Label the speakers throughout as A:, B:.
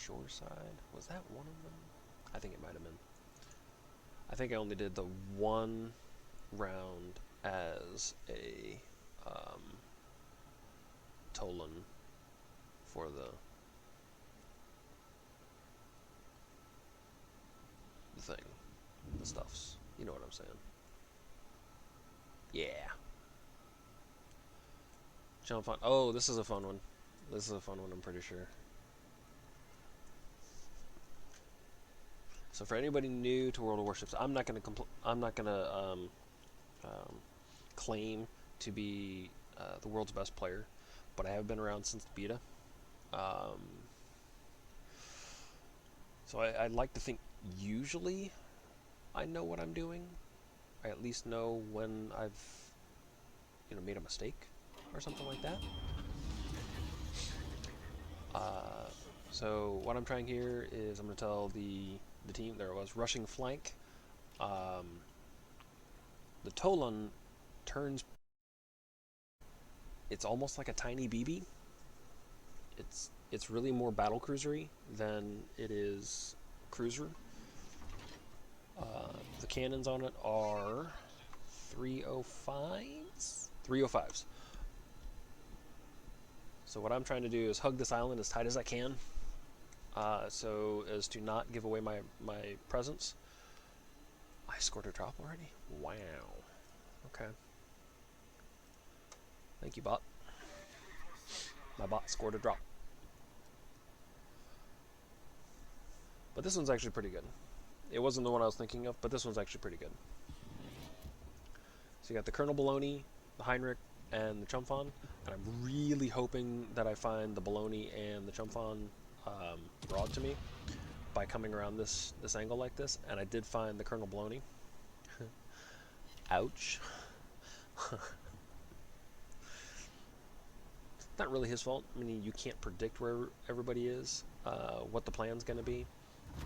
A: shore side. Was that one of them? I think it might have been. I think I only did the one round as a Toulon for the thing, the stuffs. You know what I'm saying? Yeah. Jump on. Oh, this is a fun one. This is a fun one. I'm pretty sure. So for anybody new to World of Warships, I'm not gonna um, claim to be the world's best player, but I have been around since the beta. Um, so I'd like to think usually I know what I'm doing. I at least know when I've made a mistake or something like that. So what I'm trying here is I'm going to tell the team, there it was, rushing flank. The Toulon turns, it's almost like a tiny BB. It's really more battle cruisery than it is cruiser. The cannons on it are 305s? 305s. So what I'm trying to do is hug this island as tight as I can, so as to not give away my presence. I scored a drop already? Wow. Okay. Thank you, bot. My bot scored a drop. But this one's actually pretty good. It wasn't the one I was thinking of, but this one's actually pretty good. So you got the Colonel Baloney, the Heinrich, and the Chumfon, and I'm really hoping that I find the Baloney and the Chumfon broad to me by coming around this angle like this, and I did find the Colonel Baloney. Ouch. It's not really his fault. I mean, you can't predict where everybody is, what the plan's going to be,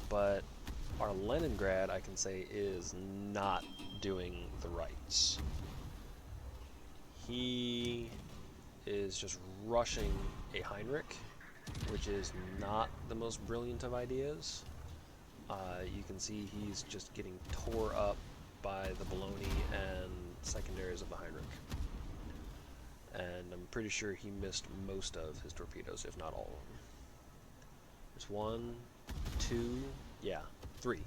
A: but our Leningrad, I can say, is not doing the rights. He is just rushing a Heinrich, which is not the most brilliant of ideas. You can see he's just getting tore up by the Baloney and secondaries of the Heinrich. And I'm pretty sure he missed most of his torpedoes, if not all of them. There's 1, 2, yeah, 3.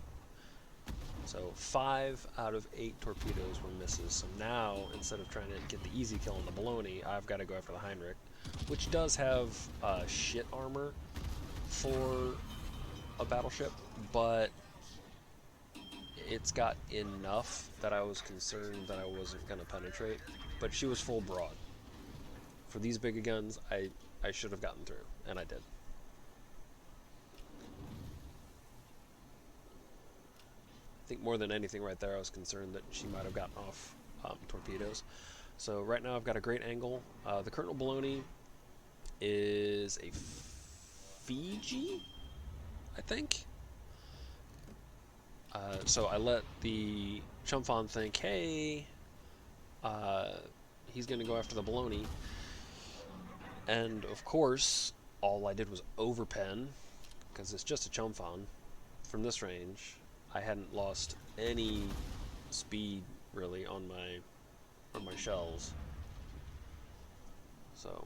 A: So 5 out of 8 torpedoes were misses. So now, instead of trying to get the easy kill on the Baloney, I've got to go after the Heinrich, which does have shit armor for a battleship, but it's got enough that I was concerned that I wasn't going to penetrate. But she was full broad. For these big guns, I should have gotten through, and I did. I think more than anything right there, I was concerned that she might have gotten off torpedoes. So right now I've got a great angle. The Colonel Baloney is a Fiji, I think. So I let the Chumfon think, hey, he's going to go after the Baloney. And of course, all I did was overpen, because it's just a Chumfon from this range. I hadn't lost any speed really on my shells. So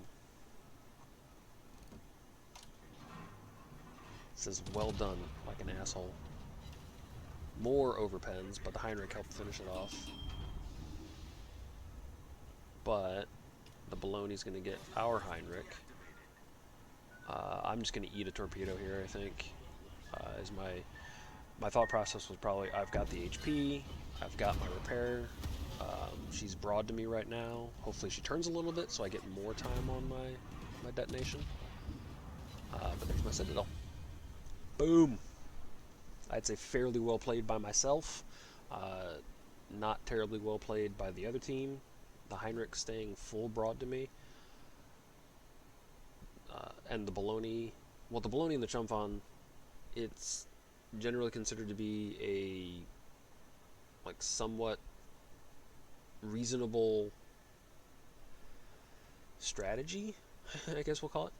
A: it says well done, like an asshole. More overpens, but the Heinrich helped finish it off. But the Baloney's going to get our Heinrich. I'm just going to eat a torpedo here, I think. Is my thought process was probably, I've got the HP, I've got my repair, she's broad to me right now. Hopefully she turns a little bit so I get more time on my detonation. But there's my Citadel. Boom! I'd say fairly well played by myself, not terribly well played by the other team. The Heinrich staying full broad to me. And the Baloney, well, the Baloney and the Chumfon, it's generally considered to be a somewhat reasonable strategy, I guess we'll call it.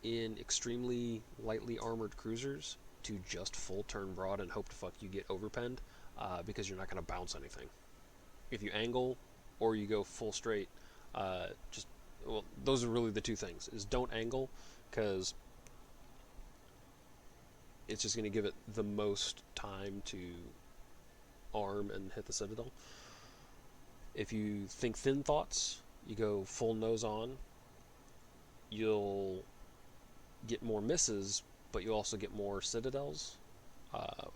A: in extremely lightly armored cruisers to just full turn broad and hope to fuck you get overpenned, because you're not going to bounce anything. If you angle or you go full straight, well, those are really the two things. Is don't angle, because it's just going to give it the most time to arm and hit the citadel. If you think thin thoughts, you go full nose on, you'll get more misses, but you also get more citadels.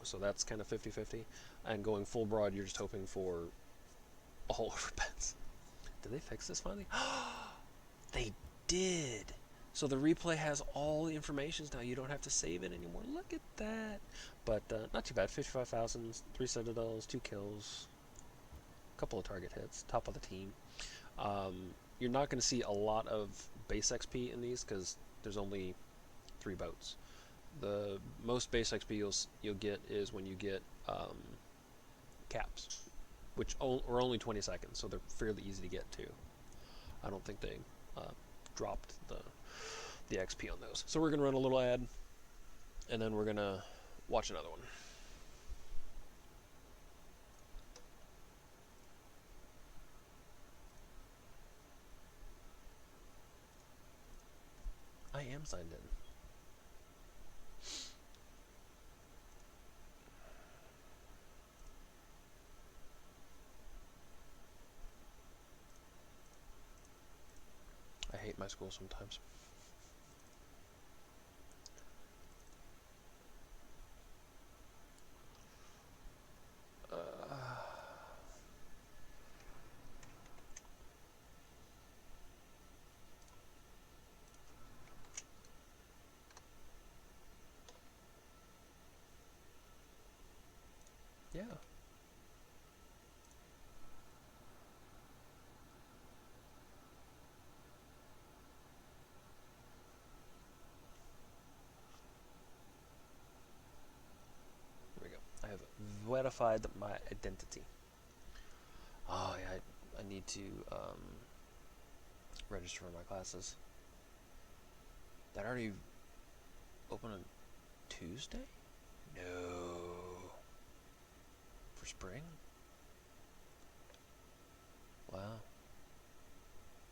A: So that's kind of 50-50. And going full broad, you're just hoping for all overpens. Did they fix this finally? They did! So the replay has all the information now. You don't have to save it anymore. Look at that! But not too bad. 55,000, 3 citadels, 2 kills, a couple of target hits, top of the team. You're not going to see a lot of base XP in these because there's only 3 boats. The most base XP you'll get is when you get caps, which are only 20 seconds, so they're fairly easy to get too. I don't think they dropped the XP on those. So we're going to run a little ad, and then we're going to watch another one. I am signed in. I hate my school sometimes. Yeah. There we go. I have verified my identity. Oh yeah, I need to register for my classes. That already open on Tuesday? No. For spring? Wow.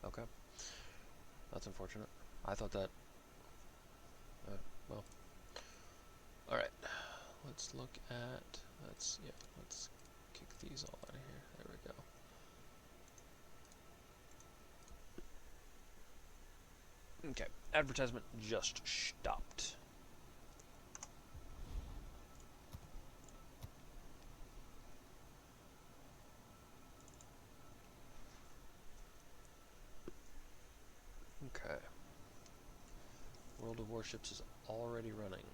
A: Okay. That's unfortunate. I thought that... well. Alright. Let's look at... Let's kick these all out of here. There we go. Okay. Advertisement just stopped. Okay. World of Warships is already running.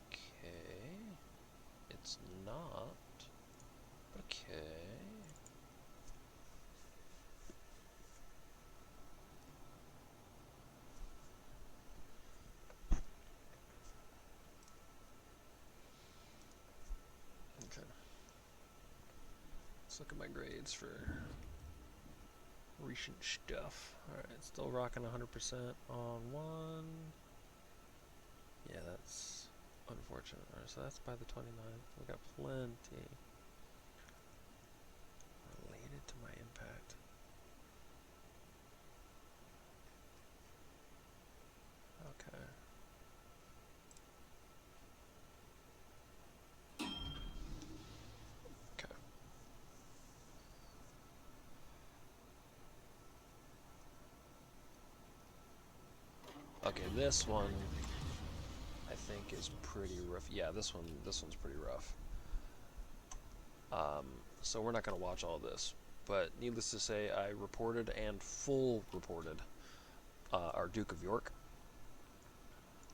A: Okay. It's not. Okay. Okay. Let's look at my grades for recent stuff. Alright, still rocking 100% on 1. Yeah, that's unfortunate. Alright, so that's by the 29th. We got plenty related to my impact. Okay. Okay. Okay, this one I think is pretty rough. Yeah, this one's pretty rough. So we're not going to watch all this, but needless to say, I reported and full reported our Duke of York,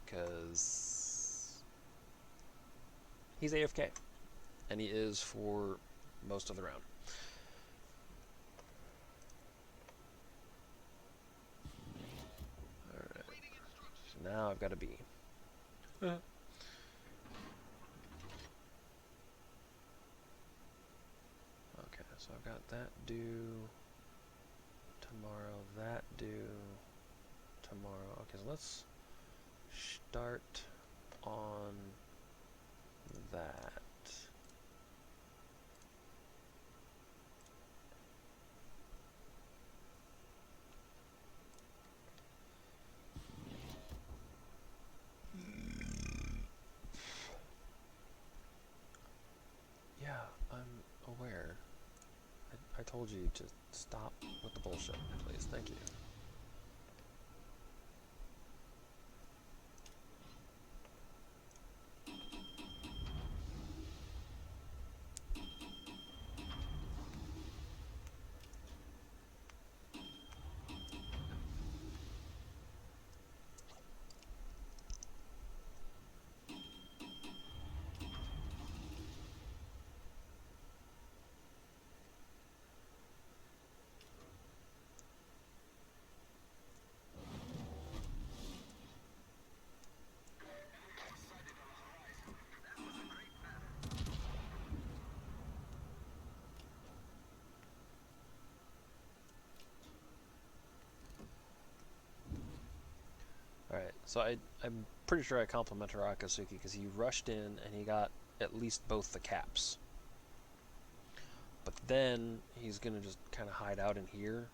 A: because he's AFK, and he is for most of the round. Alright, so now I've got a B. Okay, so I've got that due tomorrow, that due tomorrow. Okay, so let's start on that. Yeah, I'm aware. I told you to stop with the bullshit, please. Thank you. Alright, so I'm pretty sure I complimented Akatsuki because he rushed in and he got at least both the caps. But then he's going to just kind of hide out in here,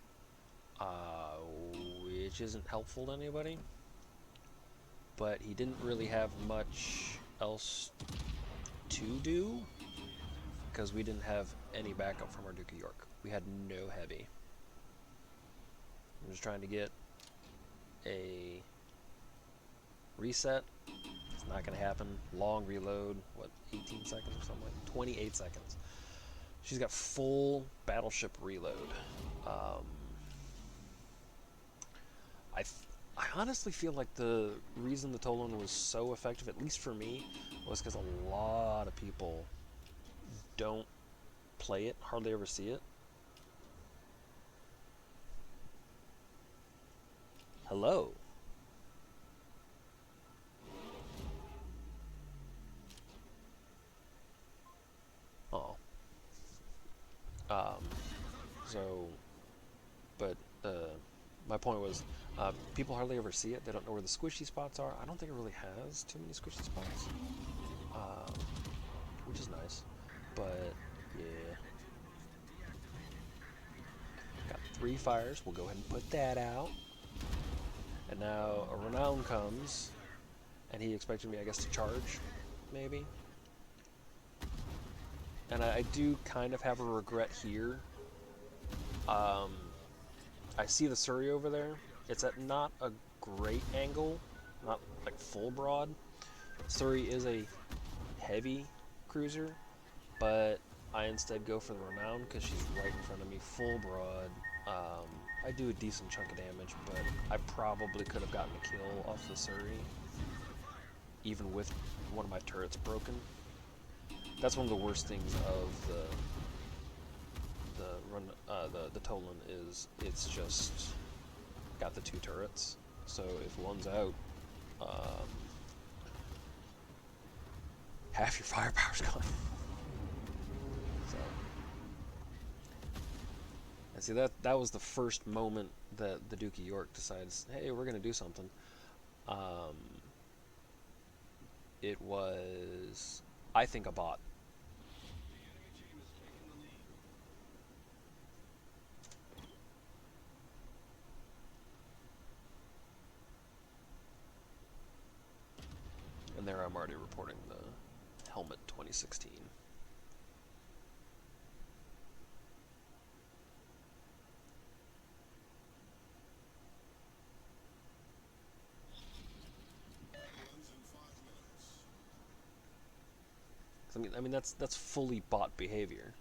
A: which isn't helpful to anybody. But he didn't really have much else to do because we didn't have any backup from our Duke of York. We had no heavy. I'm just trying to get a reset. It's not going to happen. Long reload. What, 18 seconds or something like 28 seconds. She's got full battleship reload. I honestly feel like the reason the Toulon was so effective, at least for me, was because a lot of people don't play it, hardly ever see it. Hello. Oh. So, but my point was, people hardly ever see it. They don't know where the squishy spots are. I don't think it really has too many squishy spots, which is nice. But yeah, got 3 fires. We'll go ahead and put that out. And now a renown comes, and he expected me, I guess, to charge, maybe. And I do kind of have a regret here. I see the Surrey over there. It's at not a great angle, not like full broad. Surrey is a heavy cruiser, but I instead go for the Renown because she's right in front of me, full broad. I do a decent chunk of damage, but I probably could have gotten a kill off the Surrey, even with one of my turrets broken. That's one of the worst things of the Toulon is it's just got the 2 turrets. So if one's out, half your firepower's gone. So, and see that was the first moment that the Duke of York decides, hey, we're gonna do something. It was, I think, a bot. And there I'm already reporting the helmet 2016. I mean that's fully bot behavior.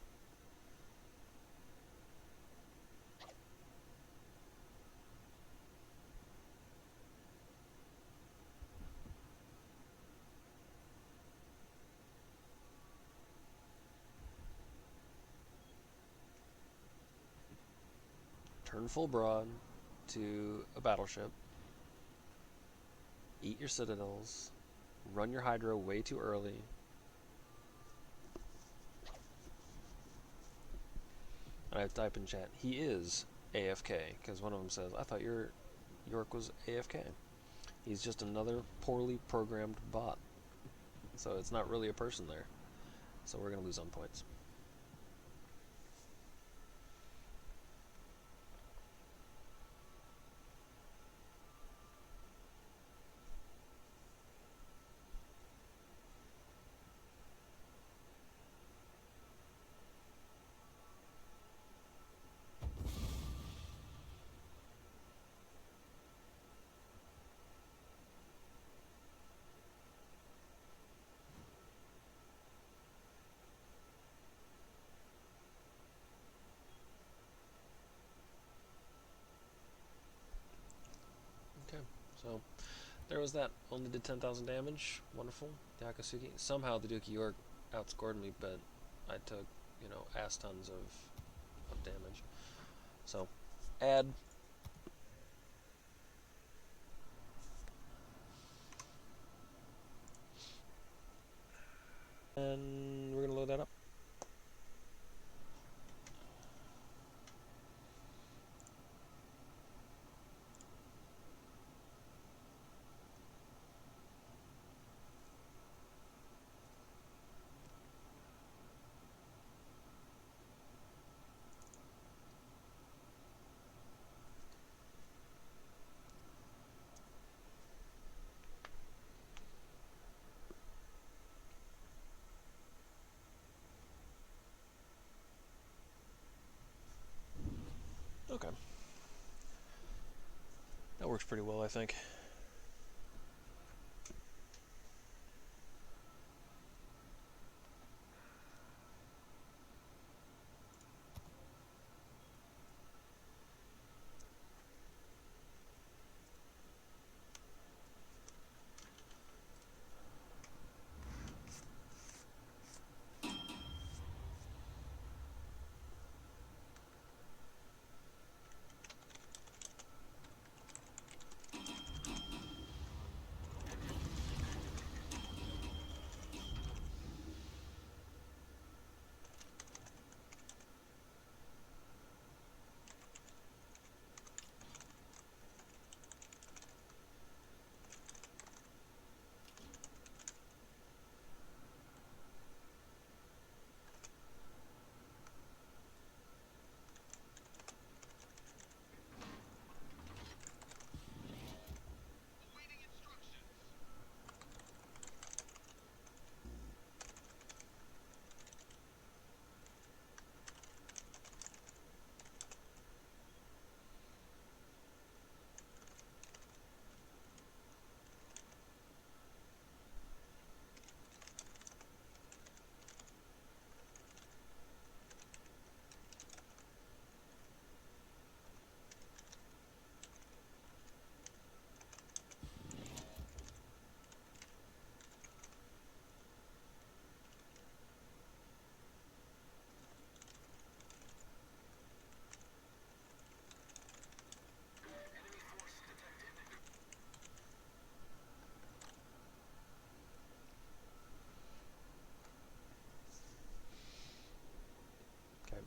A: Turn full broad to a battleship. Eat your citadels. Run your hydro way too early. And I type in chat, he is AFK, because one of them says, I thought your York was AFK. He's just another poorly programmed bot. So it's not really a person there. So we're going to lose on points. Okay, so there was that. Only did 10,000 damage. Wonderful. The Akatsuki. Somehow the Duke of York outscored me, but I took, ass tons of damage. So, add. And we're going to load that up. Okay. That works pretty well, I think.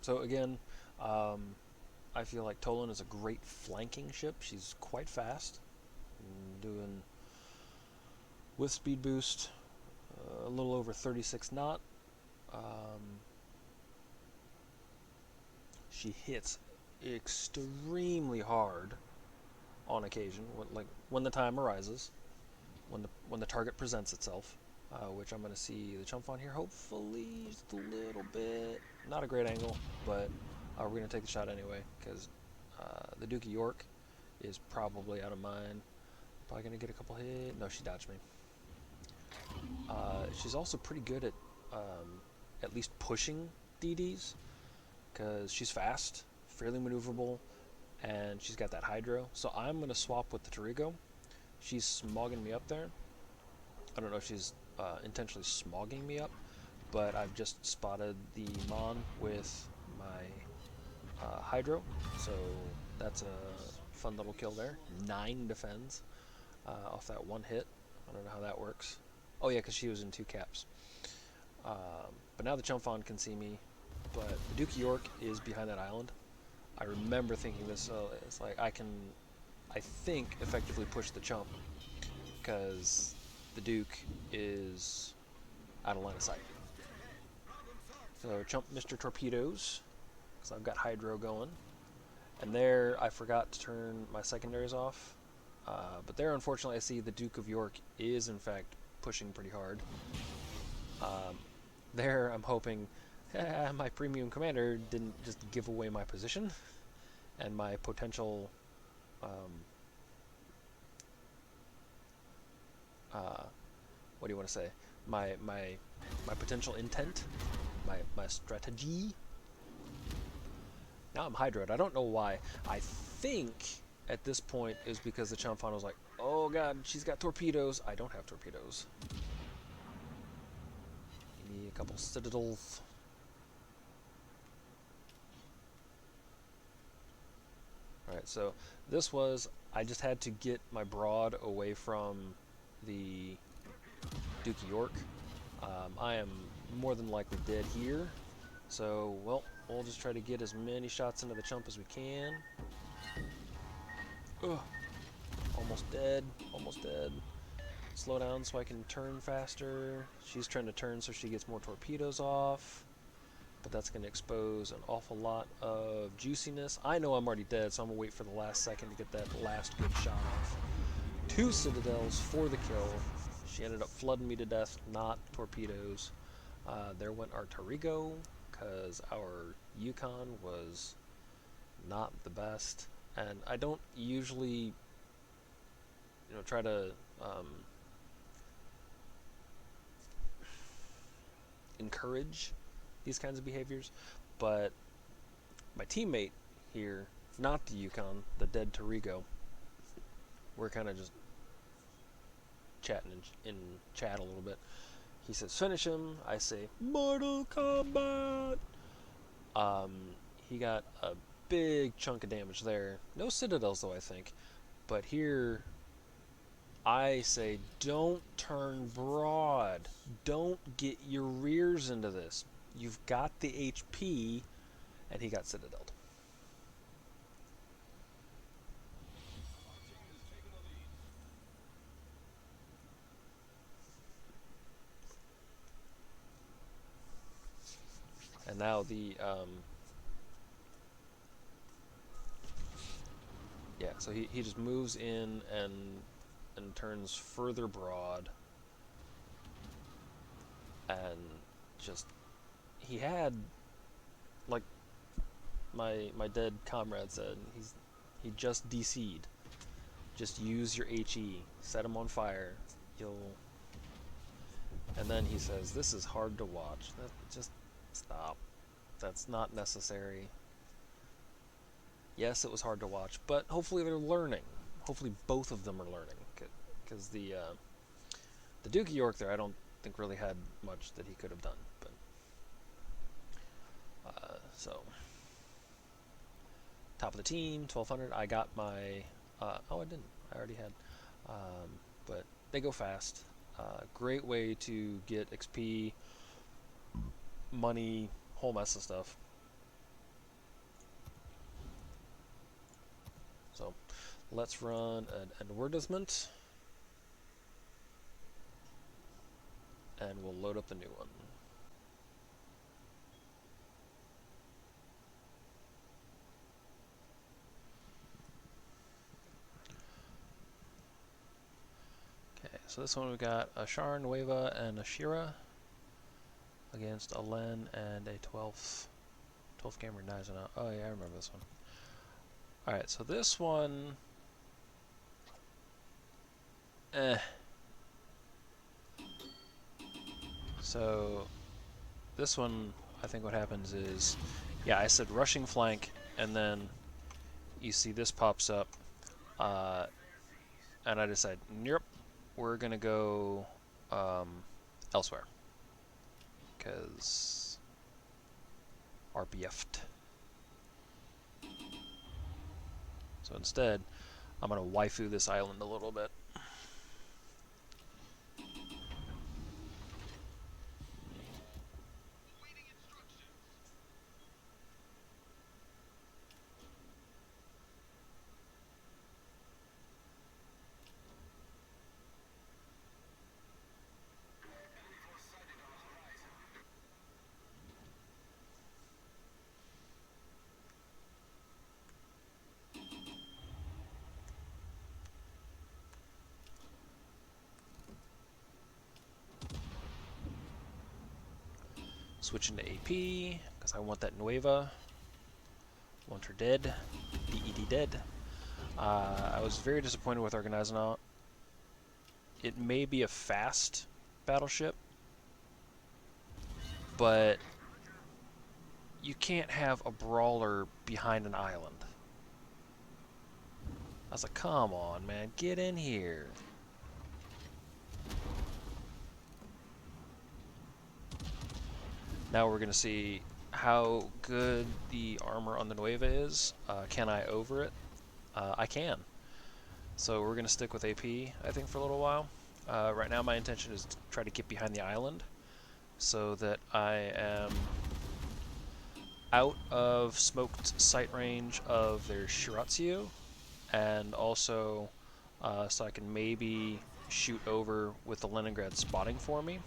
A: So again, I feel like Toulon is a great flanking ship. She's quite fast, doing with speed boost, a little over 36 knot. She hits extremely hard on occasion, when the time arises, when the target presents itself. Which I'm going to see the chump on here, hopefully just a little bit. Not a great angle, but we're going to take the shot anyway, because the Duke of York is probably out of mind. Probably going to get a couple hits. No, she dodged me. She's also pretty good at least pushing DDs, because she's fast, fairly maneuverable, and she's got that hydro. So I'm going to swap with the Torigo. She's smogging me up there. I don't know if she's intentionally smogging me up, but I've just spotted the Mon with my hydro, so that's a fun little kill there. 9 defends off that one hit. I don't know how that works. Oh yeah, because she was in 2 caps. But now the Chumphon can see me, but the Duke of York is behind that island. I remember thinking this, it's like I can I think, effectively push the chump, because the Duke is out of line of sight. So chump Mr. Torpedoes, because I've got Hydro going. And there, I forgot to turn my secondaries off. But there, unfortunately, I see the Duke of York is, in fact, pushing pretty hard. There, I'm hoping my premium commander didn't just give away my position and my potential what do you want to say? My potential intent, my strategy. Now I'm Hydroed. I don't know why. I think at this point is because the Chamfon was like, oh god, she's got torpedoes. I don't have torpedoes. Need a couple citadels. Alright, so this was, I just had to get my broad away from the Duke of York. I am more than likely dead here, so, well, we'll just try to get as many shots into the chump as we can. Ugh. Almost dead, almost dead. Slow down so I can turn faster. She's trying to turn so she gets more torpedoes off, but that's going to expose an awful lot of juiciness. I know I'm already dead, so I'm going to wait for the last second to get that last good shot off. 2 citadels for the kill. She ended up flooding me to death, not torpedoes. There went our Tarigo, because our Yukon was not the best. And I don't usually, try to encourage these kinds of behaviors, but my teammate here, not the Yukon, the dead Tarigo, we're kind of just chatting in chat a little bit. He says, finish him. I say, Mortal Kombat! He got a big chunk of damage there. No citadels, though, I think. But here, I say, don't turn broad. Don't get your rears into this. You've got the HP, and he got citadeled. And now the, yeah, so he just moves in and turns further broad. And just, he had, like my dead comrade said, he just DC'd. Just use your HE, set him on fire, you'll... And then he says, this is hard to watch. Just stop. That's not necessary. Yes, it was hard to watch, but hopefully they're learning. Hopefully both of them are learning. Because the Duke of York there, I don't think really had much that he could have done. But so, top of the team, 1200. I got my... oh, I didn't. I already had. But they go fast. Great way to get XP, money, whole mess of stuff. So let's run an advertisement, and we'll load up the new one. Okay, so this one we got a Char, Nueva, and a Shira against a Len and a 12th gamer Nice enough. Oh yeah, I remember this one. Alright, so this one... So, this one, I think what happens is... Yeah, I said rushing flank, and then you see this pops up, and I decide, nope, we're gonna go elsewhere. Because... RPF'd. So instead, I'm going to waifu this island a little bit. Switching to AP, because I want that Nueva. Want her dead. DED dead. I was very disappointed with Organizanaut. It may be a fast battleship, but you can't have a brawler behind an island. I was like, come on, man, get in here. Now we're going to see how good the armor on the Nueva is. Can I over it? I can. So we're going to stick with AP, I think, for a little while. Right now my intention is to try to get behind the island so that I am out of smoked sight range of their Shiratsu, and also so I can maybe shoot over with the Leningrad spotting for me.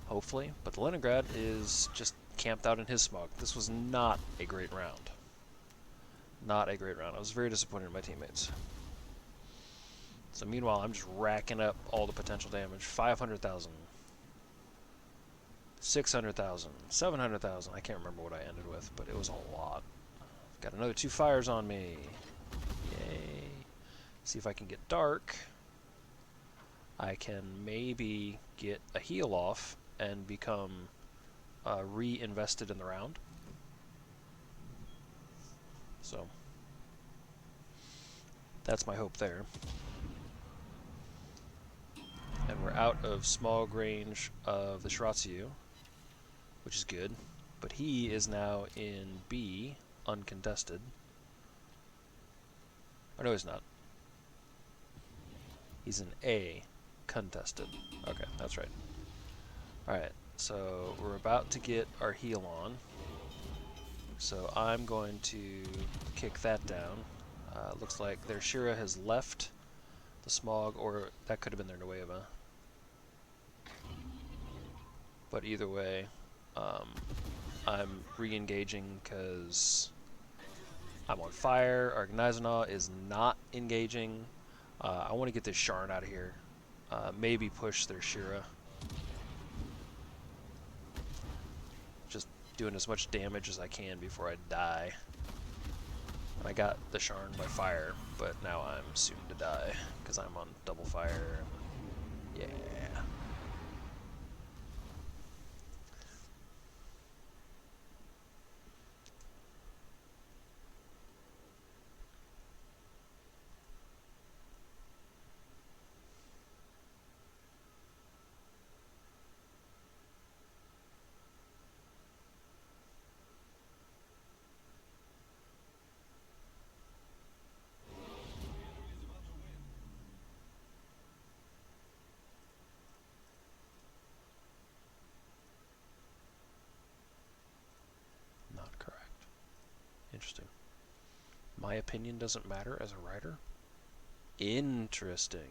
A: Hopefully. But the Leningrad is just camped out in his smog. This was not a great round. Not a great round. I was very disappointed in my teammates. So meanwhile, I'm just racking up all the potential damage. 500,000. 600,000. 700,000. I can't remember what I ended with, but it was a lot. Got another 2 fires on me. Yay. See if I can get dark. I can maybe get a heal off and become reinvested in the round. So that's my hope there. And we're out of smog range of the Shiratsu, which is good. But he is now in B, uncontested. Oh, no, he's not. He's in A, contested. Okay, that's right. Alright, so we're about to get our heal on. So I'm going to kick that down. Looks like their Shira has left the smog, or that could have been their Nueva. But either way, I'm re-engaging because I'm on fire. Organizanaut is not engaging. I want to get this Sharn out of here. Maybe push their Shira. Just doing as much damage as I can before I die. I got the Sharn by fire, but now I'm soon to die because I'm on double fire. Yeah. Interesting. My opinion doesn't matter as a writer? Interesting.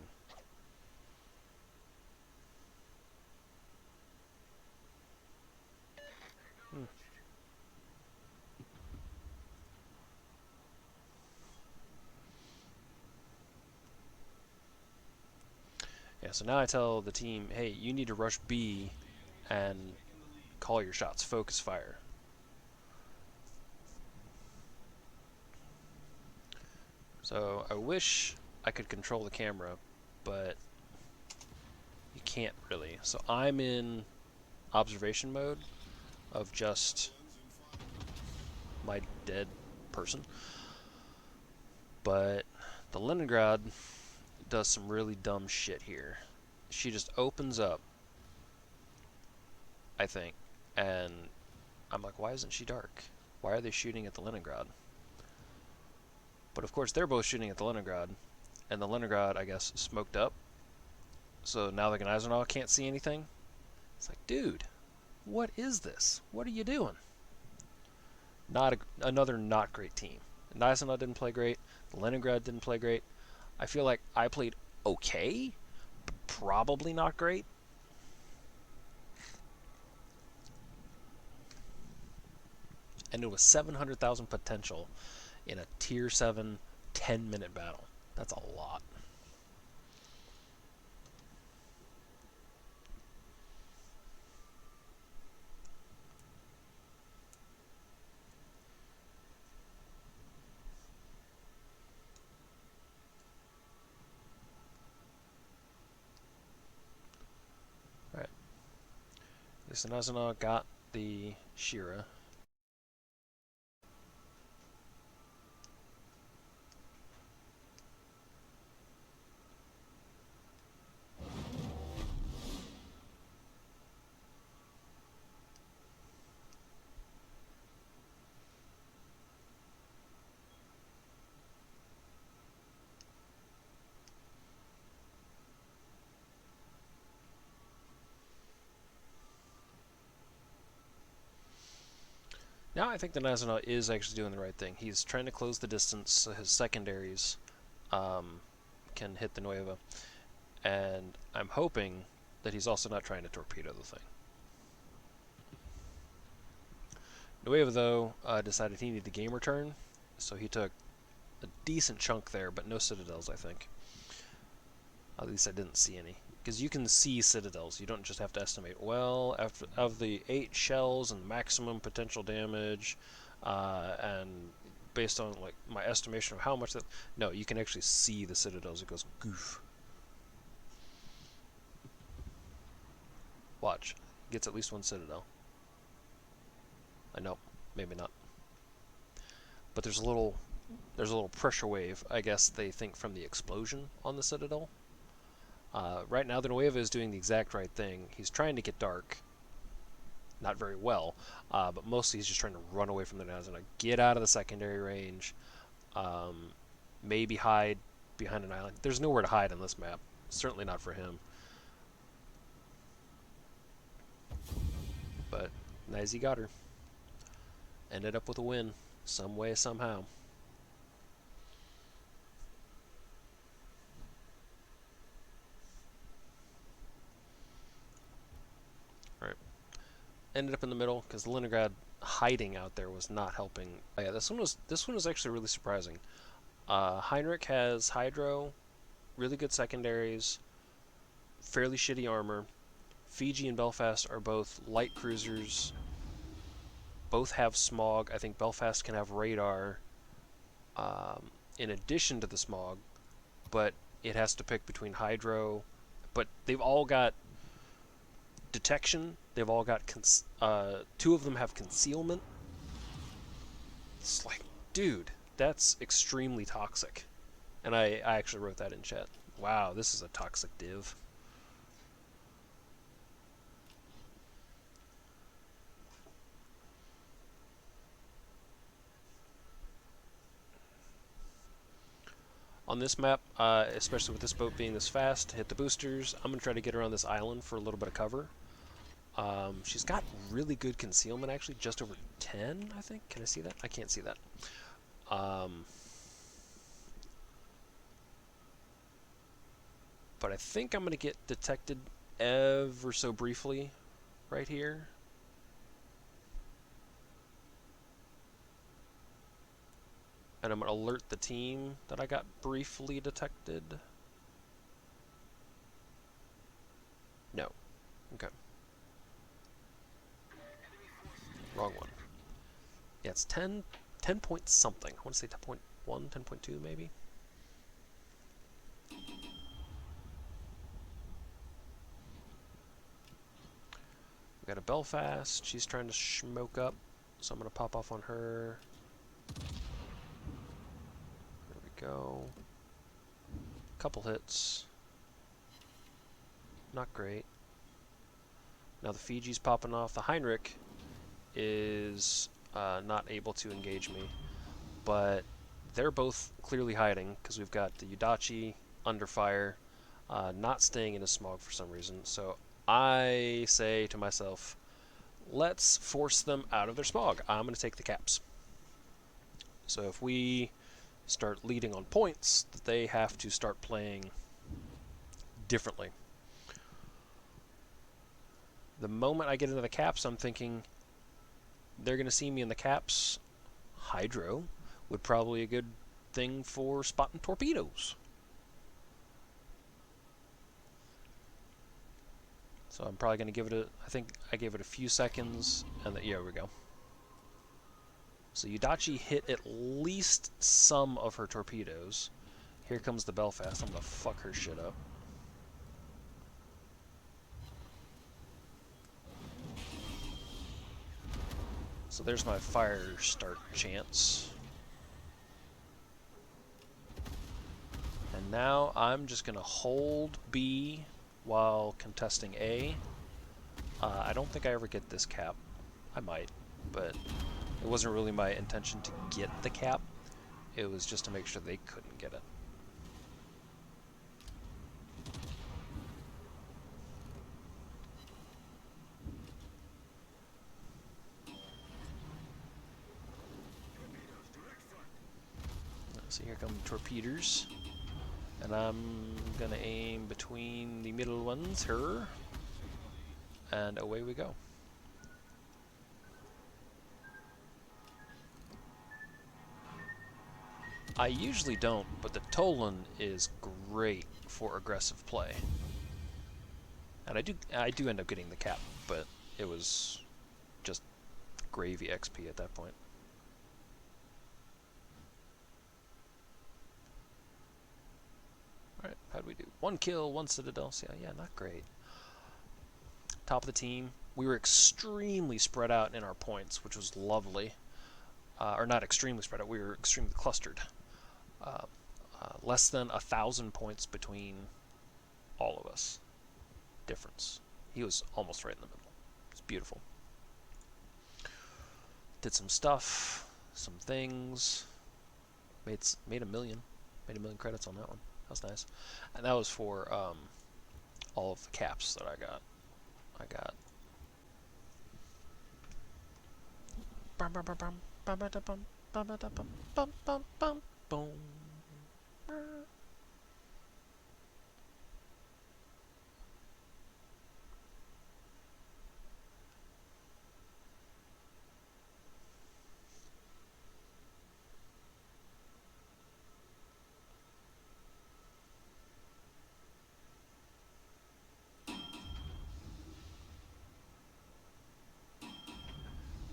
A: Yeah, so now I tell the team, hey, you need to rush B and call your shots, focus fire. So I wish I could control the camera, but you can't really. So I'm in observation mode of just my dead person. But the Leningrad does some really dumb shit here. She just opens up, I think, and I'm like, why isn't she dark? Why are they shooting at the Leningrad? But of course they're both shooting at the Leningrad, and the Leningrad, I guess, smoked up. So now the Gneisenau can't see anything. It's like, dude, what is this? What are you doing? Another not great team. Gneisenau didn't play great. The Leningrad didn't play great. I feel like I played okay, but probably not great. And it was 700,000 potential in a tier 7 10-minute battle. That's a lot. At least Nazuna got the Shira. Now I think the Nazuna is actually doing the right thing. He's trying to close the distance so his secondaries can hit the Nueva. And I'm hoping that he's also not trying to torpedo the thing. Nueva, though, decided he needed the game return, so he took a decent chunk there, but no citadels, I think. At least I didn't see any. Because you can see citadels, you don't just have to estimate. Well, after of the 8 shells and maximum potential damage, and based on like my estimation of how much that... No, you can actually see the citadels. It goes goof. Watch. Gets at least 1 citadel. I know, maybe not. But there's a little pressure wave, I guess they think, from the explosion on the citadel. Right now, the Nueva is doing the exact right thing. He's trying to get dark. Not very well, but mostly he's just trying to run away from the Nazuna, get out of the secondary range, maybe hide behind an island. There's nowhere to hide on this map. Certainly not for him. But Nizy got her. Ended up with a win, some way, somehow. Alright. Ended up in the middle, because Leningrad hiding out there was not helping. Oh, yeah, this one was actually really surprising. Heinrich has Hydro, really good secondaries, fairly shitty armor. Fiji and Belfast are both light cruisers. Both have smog. I think Belfast can have radar in addition to the smog, but it has to pick between Hydro. But they've all got detection. They've all got 2 of them have concealment. It's like, dude, that's extremely toxic. And I actually wrote that in chat. Wow, this is a toxic div. On this map, especially with this boat being this fast, hit the boosters. I'm going to try to get around this island for a little bit of cover. She's got really good concealment, actually, just over 10, I think. Can I see that? I can't see that. But I think I'm going to get detected ever so briefly right here. And I'm going to alert the team that I got briefly detected. No. Okay. Wrong one. Yeah, it's 10 point something. I want to say 10.1, 10.2 maybe. We got a Belfast. She's trying to smoke up, so I'm going to pop off on her. There we go. Couple hits. Not great. Now the Fiji's popping off. The Heinrich is not able to engage me, but they're both clearly hiding because we've got the Yudachi under fire, not staying in a smog for some reason. So I say to myself, let's force them out of their smog. I'm going to take the caps. So if we start leading on points, they have to start playing differently. The moment I get into the caps, I'm thinking they're going to see me in the caps. Hydro would probably be a good thing for spotting torpedoes. So I'm probably going to give it I think I gave it a few seconds, and yeah, here we go. So Yudachi hit at least some of her torpedoes. Here comes the Belfast. I'm going to fuck her shit up. So there's my fire start chance. And now I'm just going to hold B while contesting A. I don't think I ever get this cap. I might, but it wasn't really my intention to get the cap. It was just to make sure they couldn't get it. So here come torpedoes. And I'm gonna aim between the middle ones here. And away we go. I usually don't, but the Toulon is great for aggressive play. And I do end up getting the cap, but it was just gravy XP at that point. Alright, how'd we do? 1 kill, 1 citadel. So yeah, not great. Top of the team. We were extremely spread out in our points, which was lovely. Or not extremely spread out, we were extremely clustered. Less than 1,000 points between all of us. Difference. He was almost right in the middle. It's beautiful. Did some stuff, some things. Made a million. Made a million credits on that one. That was nice. And that was for all of the caps that I got. Boom.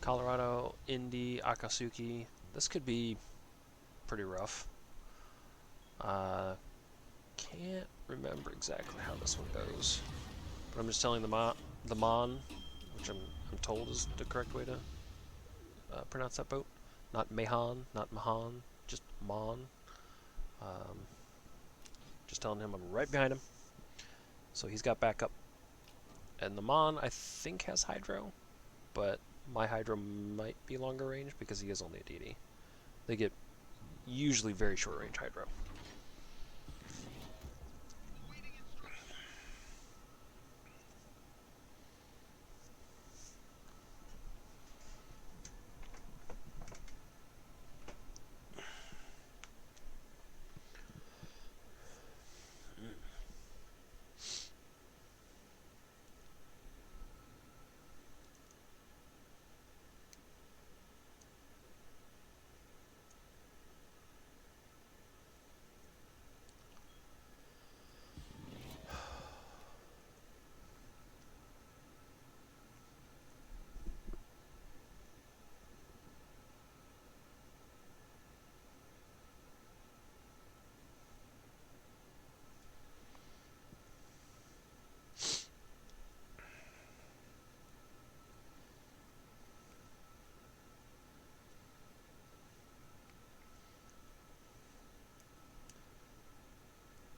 A: Colorado, Indy, Akatsuki. This could be pretty rough. Can't remember exactly how this one goes, but I'm just telling the Mon, which I'm told is the correct way to pronounce that boat. Not Mahan, not Mahan, just Mon. Just telling him I'm right behind him, so he's got backup. And the Mon, I think, has Hydro, but my Hydro might be longer range because he is only a DD. They get usually very short range Hydro.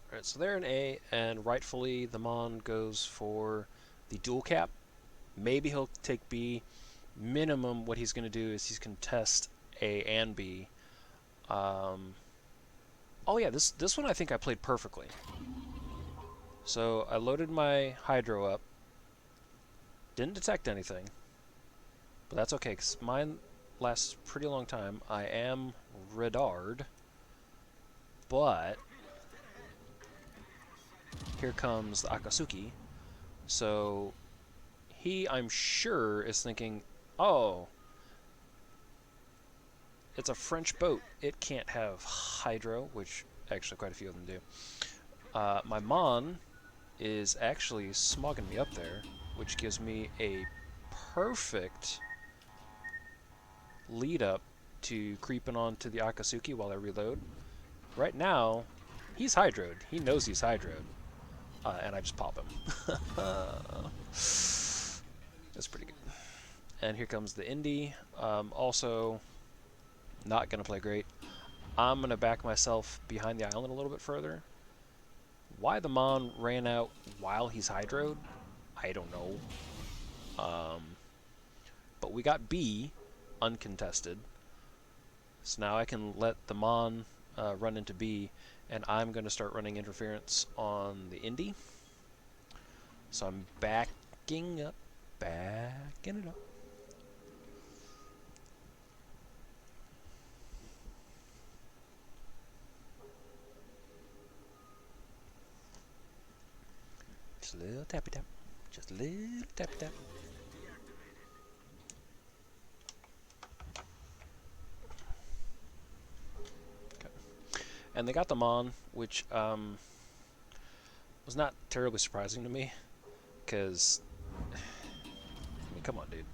A: Alright, so they're in A, and rightfully the Mon goes for the dual cap. Maybe he'll take B. Minimum, what he's going to do is he's going to test A and B. Oh yeah, this one I think I played perfectly. So I loaded my Hydro up. Didn't detect anything. But that's okay, because mine lasts a pretty long time. I am radarred. But here comes the Akatsuki. So he, I'm sure, is thinking, oh, it's a French boat. It can't have Hydro, which actually quite a few of them do. My Mon is actually smogging me up there, which gives me a perfect lead up to creeping onto the Akatsuki while I reload. Right now, he's Hydroed. He knows he's Hydroed. And I just pop him. That's pretty good. And here comes the Indy. Also, not going to play great. I'm going to back myself behind the island a little bit further. Why the Mon ran out while he's hydroed, I don't know. But we got B uncontested. So now I can let the Mon run into B, and I'm going to start running interference on the Indy. So I'm backing up, backing it up. Just a little tappy tap. Just a little tappy tap. Okay. And they got them on, which was not terribly surprising to me, because, I mean, come on, dude.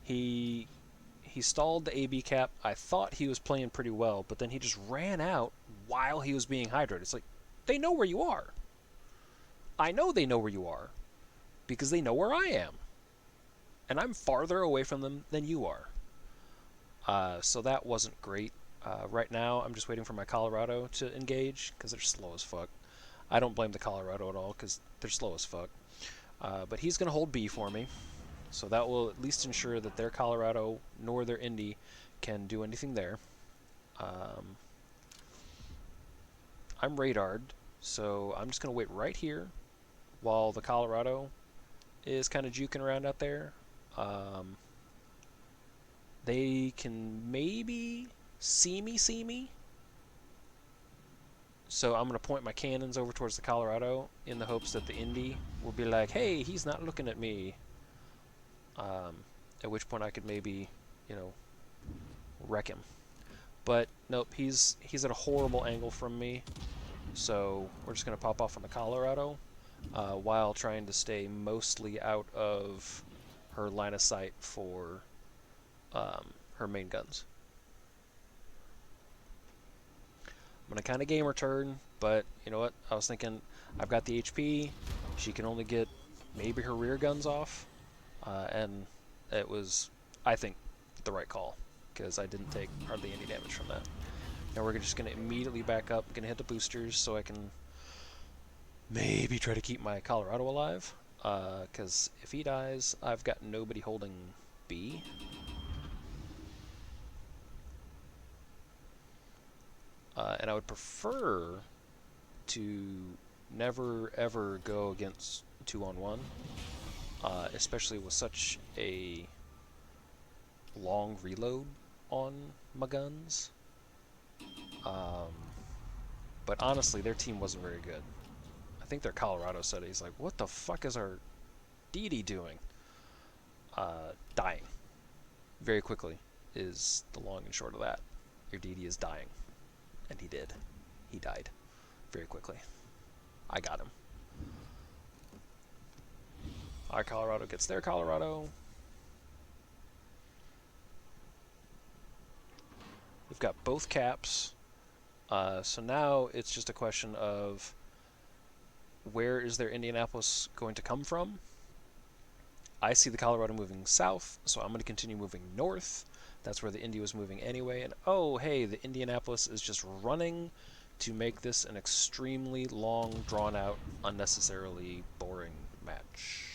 A: He stalled the AB cap. I thought he was playing pretty well, but then he just ran out while he was being hydrated. It's like, they know where you are. I know they know where you are, because they know where I am. And I'm farther away from them than you are. So that wasn't great. Right now, I'm just waiting for my Colorado to engage, because they're slow as fuck. I don't blame the Colorado at all, because they're slow as fuck. But he's going to hold B for me. So that will at least ensure that their Colorado nor their Indy can do anything there. I'm radared, so I'm just going to wait right here while the Colorado is kind of juking around out there. They can maybe see me. So I'm going to point my cannons over towards the Colorado in the hopes that the Indy will be like, hey, he's not looking at me. At which point I could maybe, you know, wreck him. But nope, he's at a horrible angle from me. So we're just going to pop off on the Colorado while trying to stay mostly out of her line of sight for her main guns. I'm going to kind of game her turn, but you know what? I was thinking I've got the HP. She can only get maybe her rear guns off. And it was, I think, the right call, because I didn't take hardly any damage from that. Now we're just going to immediately back up, going to hit the boosters so I can maybe try to keep my Colorado alive, because if he dies, I've got nobody holding B. And I would prefer to never ever go against 2-on-1. Especially with such a long reload on my guns. But honestly, their team wasn't very good. I think their Colorado said it. He's like, what the fuck is our DD doing? Dying. Very quickly is the long and short of that. Your DD is dying. And he did. He died. Very quickly. I got him. Our Colorado gets their Colorado. We've got both caps. So now it's just a question of where is their Indianapolis going to come from? I see the Colorado moving south, so I'm going to continue moving north. That's where the Indy was moving anyway. And oh, hey, the Indianapolis is just running to make this an extremely long, drawn-out, unnecessarily boring match.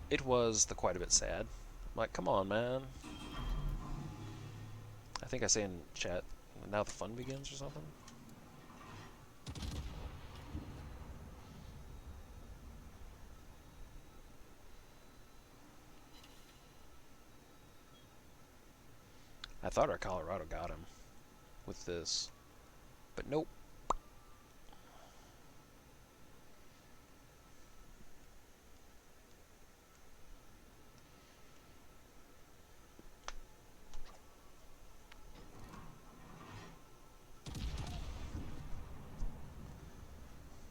A: It was quite a bit sad. I'm like, come on, man. I think I say in chat, now the fun begins or something. I thought our Colorado got him with this, but nope.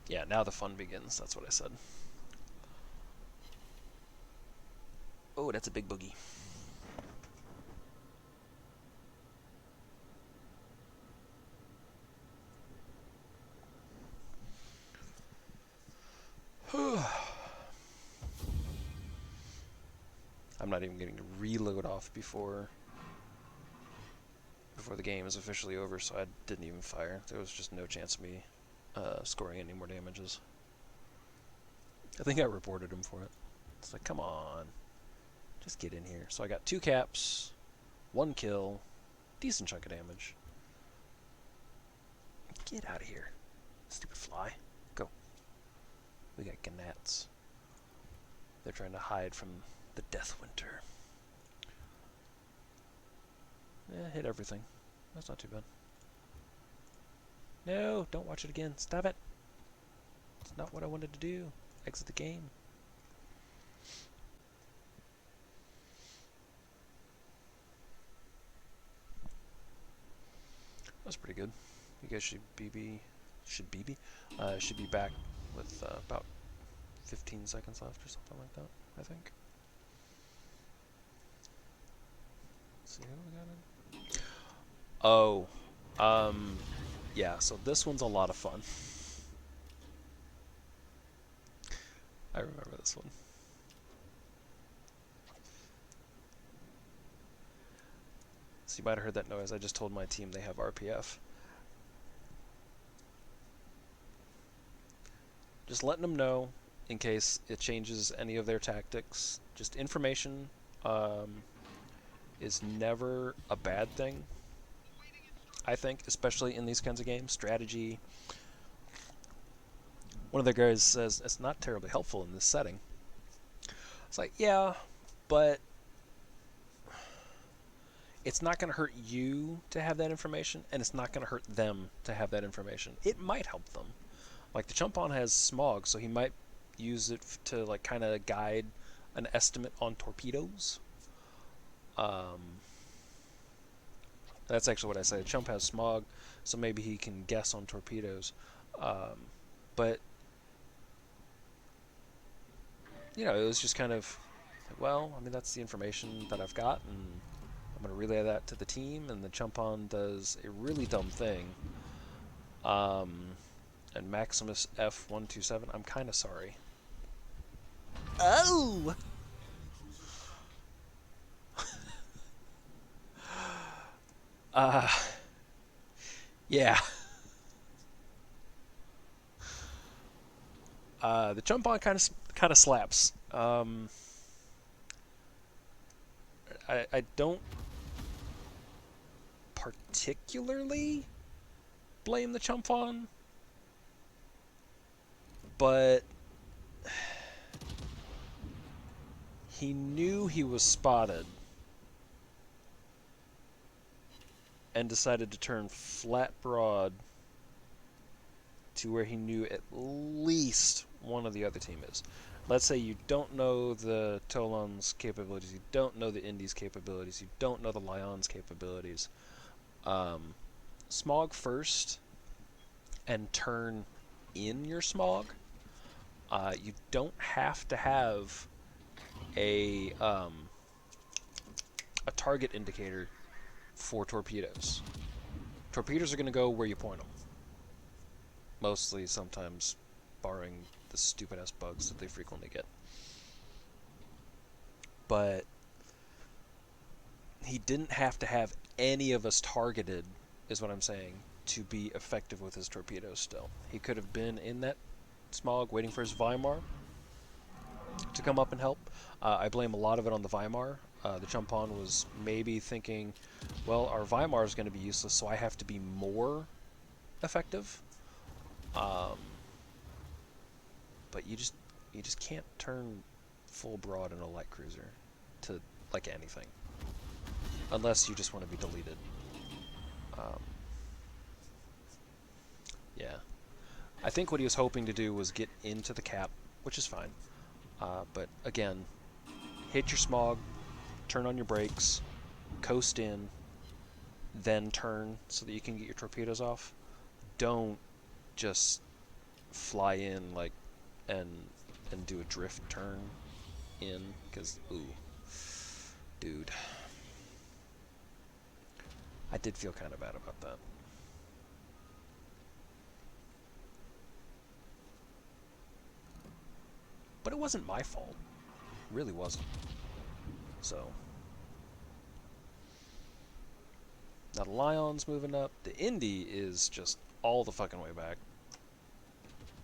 A: Yeah, now the fun begins. That's what I said. Oh, that's a big boogie. I'm not even getting to reload off before the game is officially over, so I didn't even fire. There was just no chance of me scoring any more damages. I think I reported him for it. It's like, come on, just get in here. So I got 2 caps, 1 kill, decent chunk of damage. Get out of here, stupid fly. Go. We got gnats. They're trying to hide from the death winter. Yeah, hit everything. That's not too bad. No, don't watch it again. Stop it. It's not what I wanted to do. Exit the game. That's pretty good. You guys should should be back with about 15 seconds left or something like that, I think. Let's see who we got in. Oh, yeah, so this one's a lot of fun. I remember this one. So you might have heard that noise. I just told my team they have RPF. Just letting them know in case it changes any of their tactics. Just information is never a bad thing, I think, especially in these kinds of games. Strategy. One of the guys says, it's not terribly helpful in this setting. It's like, yeah, but it's not going to hurt you to have that information, and it's not going to hurt them to have that information. It might help them. Like, the Chumpon has smog, so he might use it to, like, kind of guide an estimate on torpedoes. That's actually what I said. Chump has smog, so maybe he can guess on torpedoes. But, you know, it was just kind of, like, well, I mean, that's the information that I've got, and I'm going to relay that to the team, and the Chumpon does a really dumb thing. And Maximus F127, I'm kind of sorry. Oh! Yeah. The Chumpon kind of slaps. I don't particularly blame the Chumpon, but he knew he was spotted and decided to turn flat broad to where he knew at least one of the other team is. Let's say you don't know the Toulon's capabilities, you don't know the Indy's capabilities, you don't know the Lyon's capabilities. Smog first and turn in your smog. You don't have to have a target indicator for torpedoes. Torpedoes are going to go where you point them. Mostly, sometimes, barring the stupid-ass bugs that they frequently get. But he didn't have to have any of us targeted, is what I'm saying, to be effective with his torpedoes still. He could have been in that smog waiting for his Weimar to come up and help. I blame a lot of it on the Weimar. The Chumpon was maybe thinking, well, our Weimar is going to be useless, so I have to be more effective. But you just can't turn full broad in a light cruiser to like anything, unless you just want to be deleted. Yeah, I think what he was hoping to do was get into the cap, which is fine. But again, hit your smog, turn on your brakes, coast in, then turn so that you can get your torpedoes off. Don't just fly in like and do a drift turn in, because ooh, dude, I did feel kind of bad about that. But it wasn't my fault. It really wasn't. So now the Lion's moving up. The Indy is just all the fucking way back.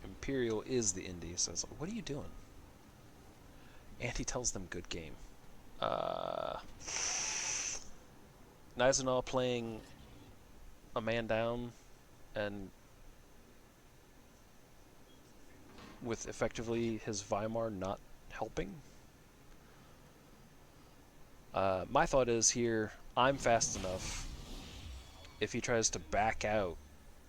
A: Imperial is the Indy, so it's like, what are you doing? And he tells them good game. Nizenal playing a man down and with effectively his Weimar not helping. My thought is here, I'm fast enough. If he tries to back out,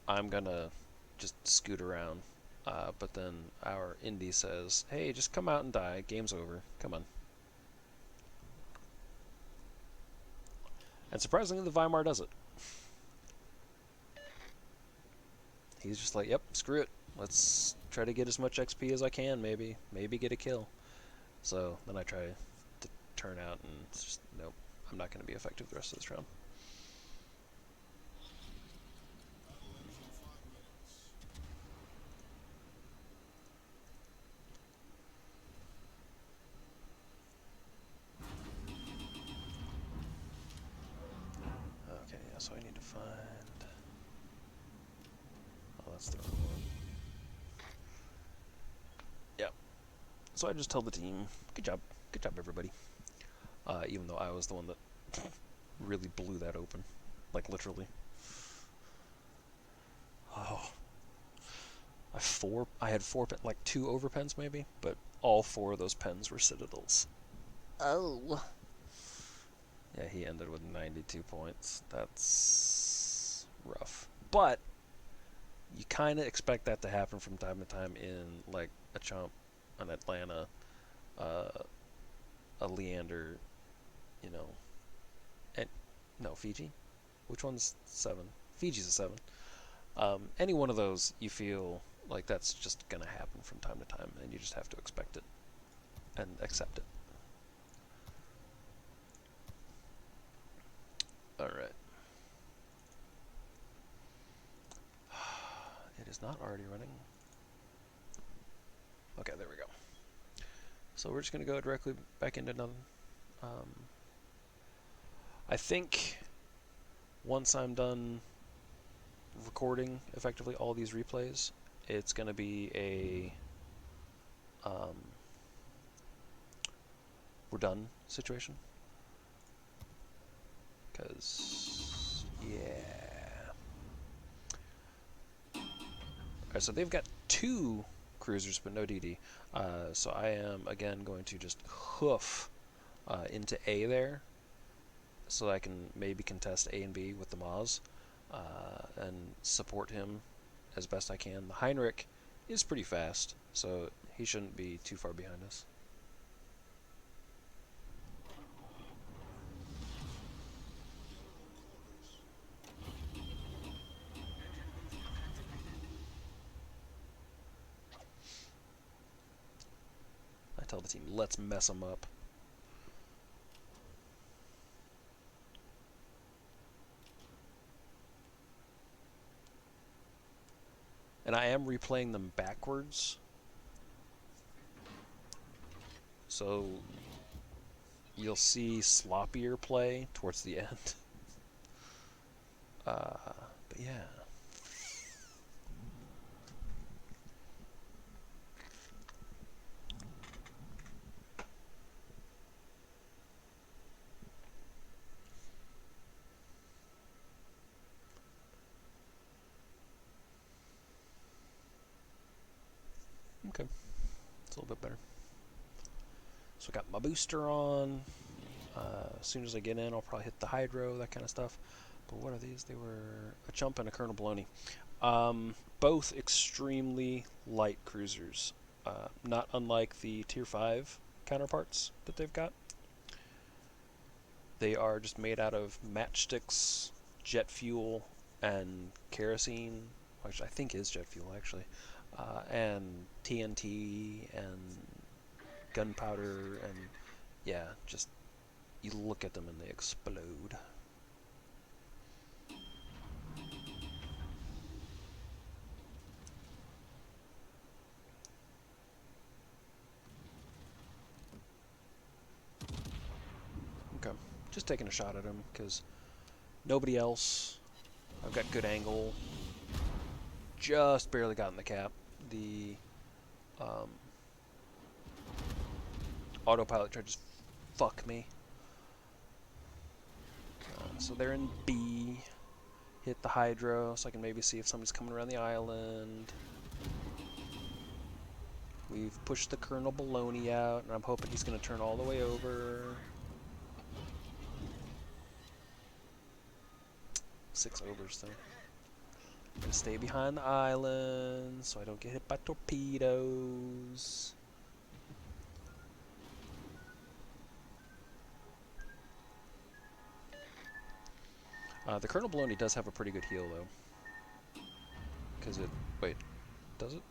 A: I'm gonna just scoot around. But then our Indy says, hey, just come out and die. Game's over. Come on. And surprisingly, the Weimar does it. He's just like, yep, screw it. Let's try to get as much XP as I can, maybe. Maybe get a kill. So then I try to turn out, and it's just, nope, I'm not going to be effective the rest of this round. Okay, yeah, so I need to find... Oh, that's the wrong one. Yeah. So I just tell the team, good job, everybody. Even though I was the one that really blew that open. Like, literally. Oh. I had four, like 2 overpens maybe, but all 4 of those pens were citadels. Oh. Yeah, he ended with 92 points. That's rough. But you kind of expect that to happen from time to time in, like, a Chomp, an Atlanta, a Leander, you know. And, no, Fiji? Which one's 7? Fiji's a 7. Any one of those, you feel like that's just going to happen from time to time, and you just have to expect it and accept it. Alright. It is not already running. Okay, there we go. So we're just going to go directly back into another. I think once I'm done recording effectively all these replays, it's going to be a we're done situation. Because, yeah. Alright, so they've got 2 cruisers, but no DD. So I am, again, going to just hoof into A there, so I can maybe contest A and B with the Maz, and support him as best I can. The Heinrich is pretty fast, so he shouldn't be too far behind us. I tell the team, let's mess them up. And I am replaying them backwards, so you'll see sloppier play towards the end. But yeah. Okay, it's a little bit better. So I got my booster on. As soon as I get in, I'll probably hit the hydro, that kind of stuff. But what are these? They were a Chump and a Colonel Baloney. Both extremely light cruisers. Not unlike the Tier 5 counterparts that they've got. They are just made out of matchsticks, jet fuel, and kerosene, which I think is jet fuel, actually. And TNT and gunpowder, and yeah, just you look at them and they explode. just taking a shot at him, because nobody else. I've got good angle. Just barely got in the cap. The autopilot tried to just fuck me. So they're in B. Hit the hydro, so I can maybe see if somebody's coming around the island. We've pushed the Colonel Baloney out, and I'm hoping he's going to turn all the way over. 6 overs, though. I'm going to stay behind the island, so I don't get hit by torpedoes. The Colonel Baloney does have a pretty good heal, though. Because it... Wait. Does it?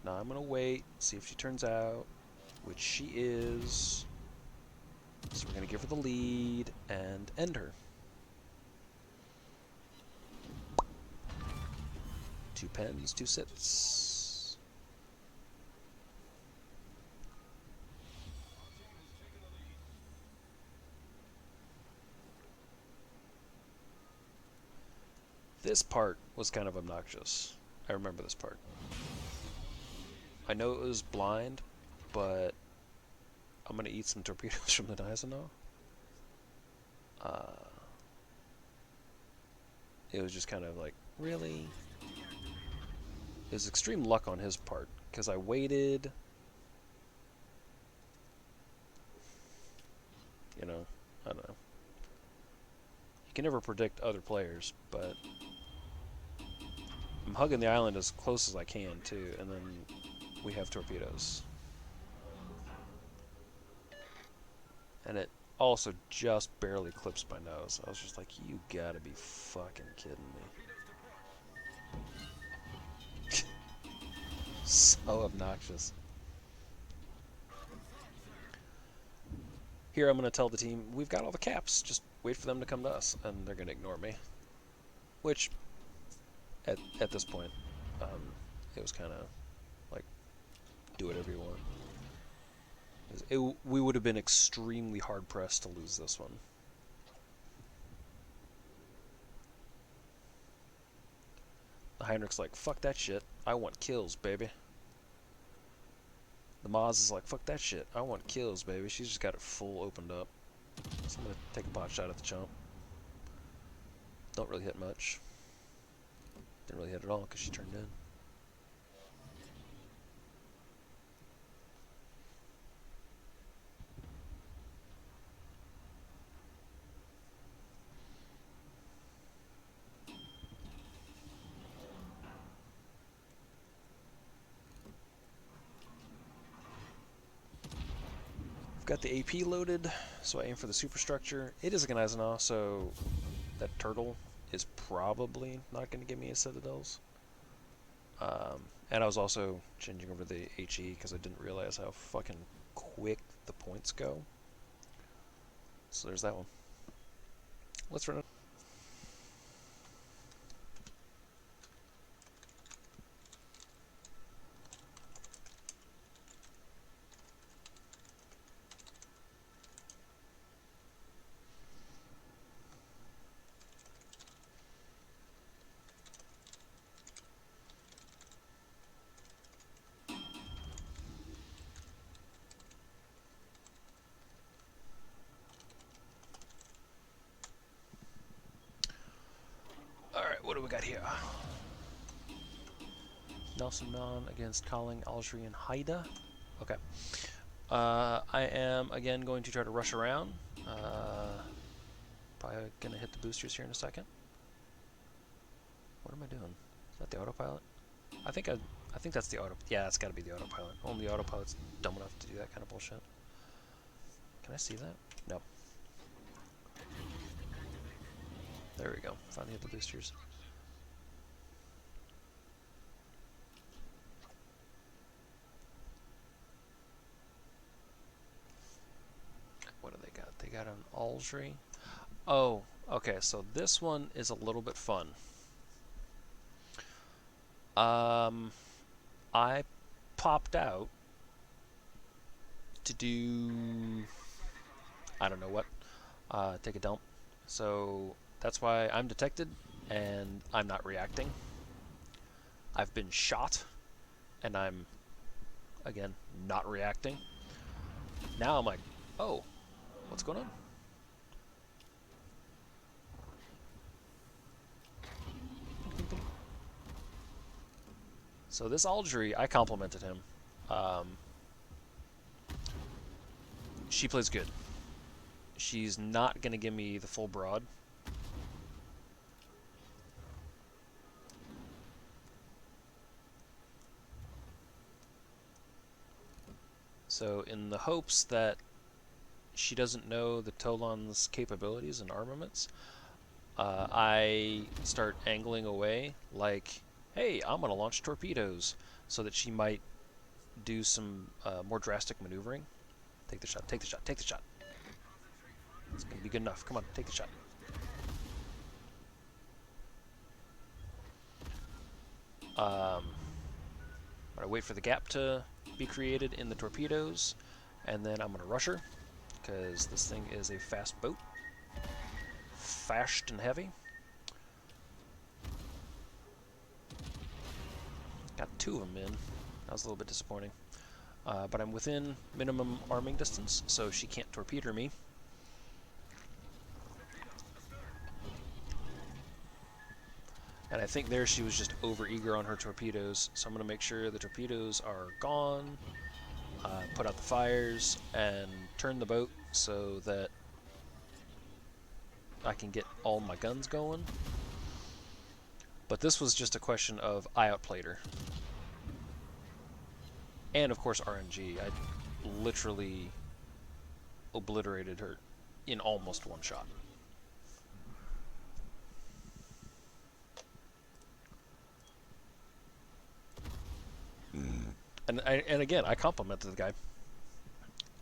A: No, I'm going to wait, see if she turns out, which she is. So we're going to give her the lead and end her. 2 pens, 2 sits. This part was kind of obnoxious. I remember this part. I know it was blind, but I'm going to eat some torpedoes from the Gneisenau. It was just kind of like, really? It was extreme luck on his part, because I waited. You know, I don't know. You can never predict other players, but I'm hugging the island as close as I can, too, and then we have torpedoes. And it also just barely clips my nose. I was just like, you gotta be fucking kidding me. So obnoxious. Here I'm going to tell the team, we've got all the caps, just wait for them to come to us, and they're going to ignore me. Which, at this point, it was kind of like, do whatever you want. We would have been extremely hard-pressed to lose this one. The Heinrich's like, fuck that shit, I want kills, baby. The Maz is like, fuck that shit, I want kills, baby. She's just got it full opened up. So I'm going to take a pot shot at the chump. Don't really hit much. Didn't really hit at all because she turned in. I've got the AP loaded, so I aim for the superstructure. It is a Gneisenau, so that turtle is probably not going to give me a Citadels. And I was also changing over the HE because I didn't realize how fucking quick the points go. So there's that one. Let's run it. What do we got here? Nelson Non against Colling, Algerie, and Haida. Okay. I am, again, going to try to rush around. Probably going to hit the boosters here in a second. What am I doing? Is that the autopilot? I think that's the auto. Yeah, that's got to be the autopilot. Only the autopilot's dumb enough to do that kind of bullshit. Can I see that? No. There we go. Finally hit the boosters. What do they got? They got an Algerie. Oh, okay. So this one is a little bit fun. I popped out to do I don't know what, take a dump. So that's why I'm detected and I'm not reacting. I've been shot and I'm, again, not reacting. Now I'm like, oh, what's going on? So this Aldry, I complimented him. She plays good. She's not going to give me the full broad. So in the hopes that she doesn't know the Toulon's capabilities and armaments, I start angling away like, hey, I'm going to launch torpedoes, so that she might do some more drastic maneuvering. Take the shot, take the shot, take the shot. It's going to be good enough. Come on, take the shot. I'm going to wait for the gap to be created in the torpedoes, and then I'm going to rush her, because this thing is a fast boat. Fast and heavy. Got 2 of them in. That was a little bit disappointing. But I'm within minimum arming distance, so she can't torpedo me. And I think there she was just over-eager on her torpedoes, so I'm going to make sure the torpedoes are gone, put out the fires, and turn the boat so that I can get all my guns going. But this was just a question of I outplayed her. And of course RNG. I literally obliterated her in almost one shot. And again, I complimented the guy.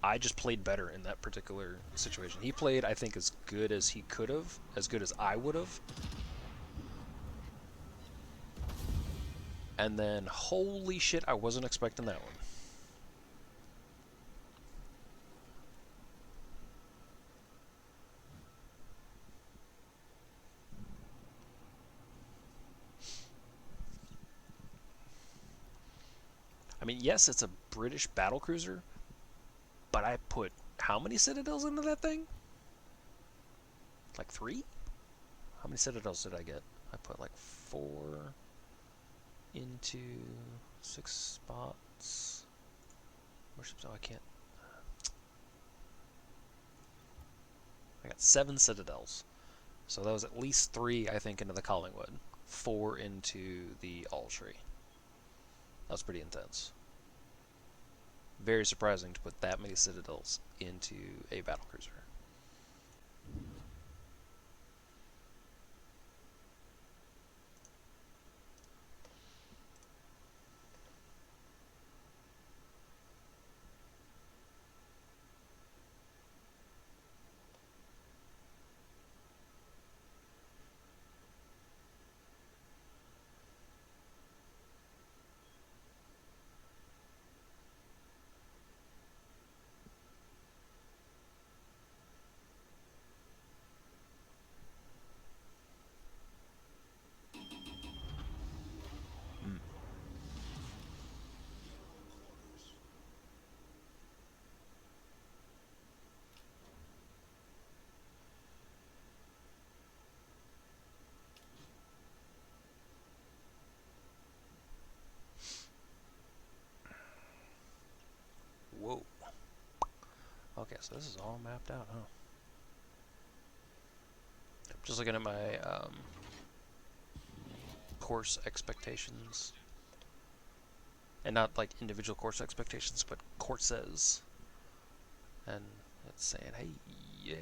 A: I just played better in that particular situation. He played, I think, as good as he could have, as good as I would have. And then, holy shit, I wasn't expecting that one. I mean, yes, it's a British battlecruiser, but I put how many citadels into that thing? Like 3? How many citadels did I get? I put like 4 into 6 spots. Oh, I can't. I got 7 citadels. So that was at least 3, I think, into the Collingwood. 4 into the Aldry. That was pretty intense. Very surprising to put that many citadels into a battlecruiser. Whoa. Okay, so this is all mapped out, huh? Just looking at my course expectations. And not like individual course expectations, but courses. And it's saying, hey, yeah.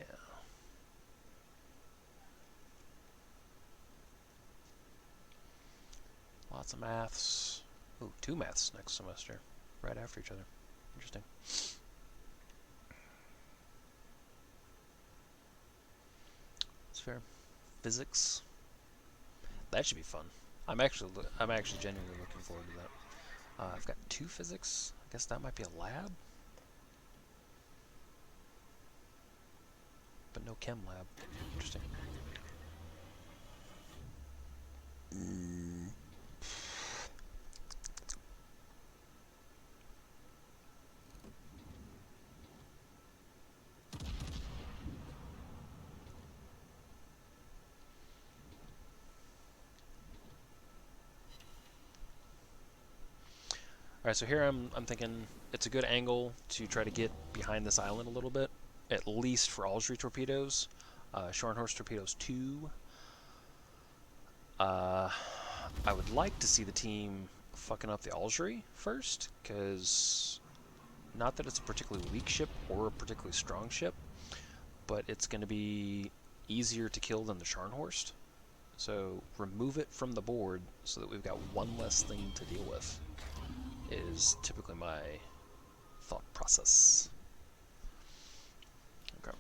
A: Lots of maths. Ooh, 2 maths next semester. Right after each other. Interesting. It's fair. Physics. That should be fun. I'm actually genuinely looking forward to that. I've got 2 physics. I guess that might be a lab. but no chem lab. Interesting. Alright, so here I'm thinking it's a good angle to try to get behind this island a little bit, at least for Algerie torpedoes. Scharnhorst torpedoes 2. I would like to see the team fucking up the Algerie first, because not that it's a particularly weak ship or a particularly strong ship, but it's going to be easier to kill than the Scharnhorst. So remove it from the board so that we've got one less thing to deal with, is typically my thought process. Okay.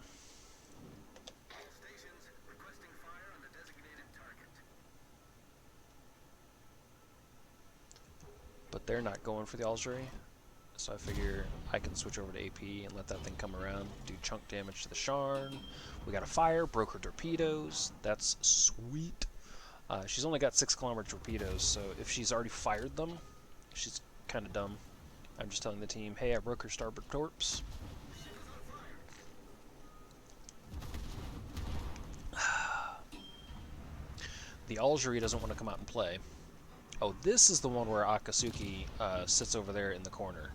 A: But they're not going for the Algerie, so I figure I can switch over to AP and let that thing come around, do chunk damage to the Sharn. We got a fire, broke her torpedoes. That's sweet. She's only got 6-kilometer torpedoes, so if she's already fired them, she's kind of dumb. I'm just telling the team, hey, I broke her starboard torps. The Algerie doesn't want to come out and play. Oh, this is the one where Akatsuki sits over there in the corner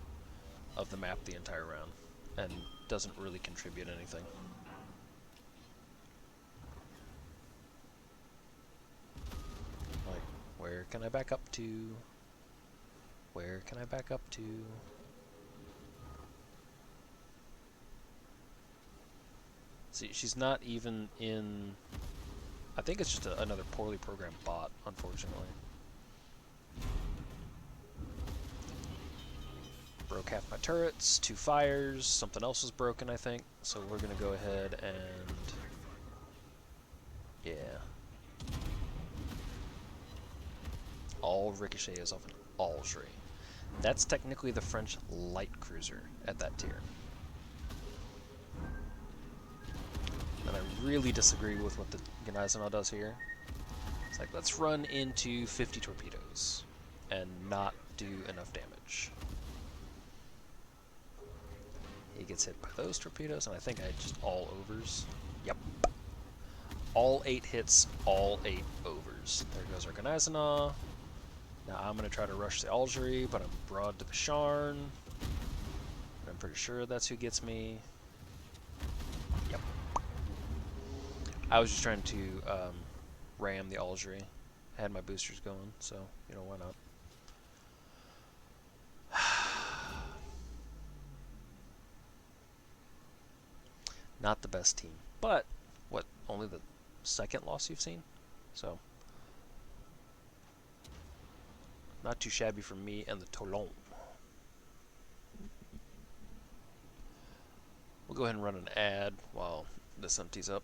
A: of the map the entire round and doesn't really contribute anything. Like, where can I back up to? Where can I back up to? See, she's not even in... I think it's just another poorly programmed bot, unfortunately. Broke half my turrets, 2 fires, something else was broken, I think. So we're going to go ahead and... yeah. All ricochet is off an Algerie. That's technically the French light cruiser at that tier. And I really disagree with what the Gneisenau does here. It's like, let's run into 50 torpedoes and not do enough damage. He gets hit by those torpedoes, and I think I just all overs. Yep. All 8 hits, all 8 overs. There goes our Gneisenau. Now I'm going to try to rush the Algerie, but I'm broad to the Sharn. I'm pretty sure that's who gets me. Yep. I was just trying to ram the Algerie. I had my boosters going, so, you know, why not? Not the best team. But, what, only the second loss you've seen? So, not too shabby for me and the Toulon. We'll go ahead and run an ad while this empties up.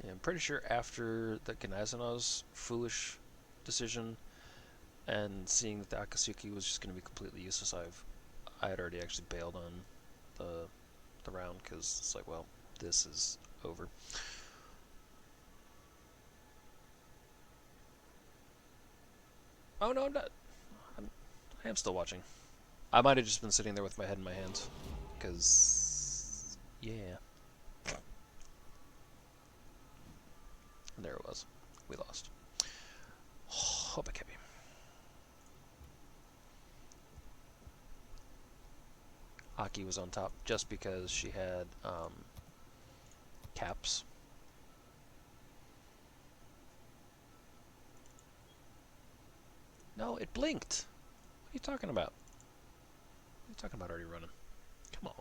A: Yeah, I'm pretty sure after the Gneisenau's foolish decision and seeing that the Akatsuki was just going to be completely useless, I had already actually bailed on the round, because it's like, well, this is over. Oh no, I'm not. I am still watching. I might have just been sitting there with my head in my hands, because yeah. And there it was. We lost. Hope I kept you. Aki was on top just because she had caps. No, it blinked. What are you talking about? What are you talking about already running? Come on.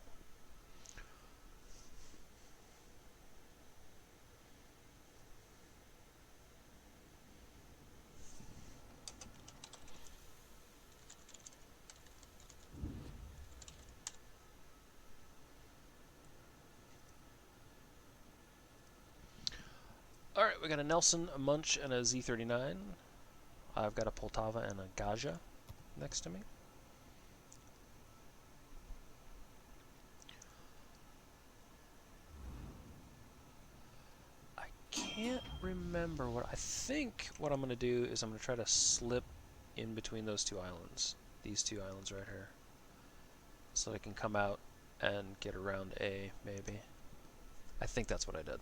A: Alright, we got a Nelson, a Munch, and a Z39. I've got a Poltava and a Gaja next to me. I can't remember what... I think what I'm going to do is I'm going to try to slip in between those two islands. These two islands right here. So I can come out and get around A, maybe. I think that's what I did.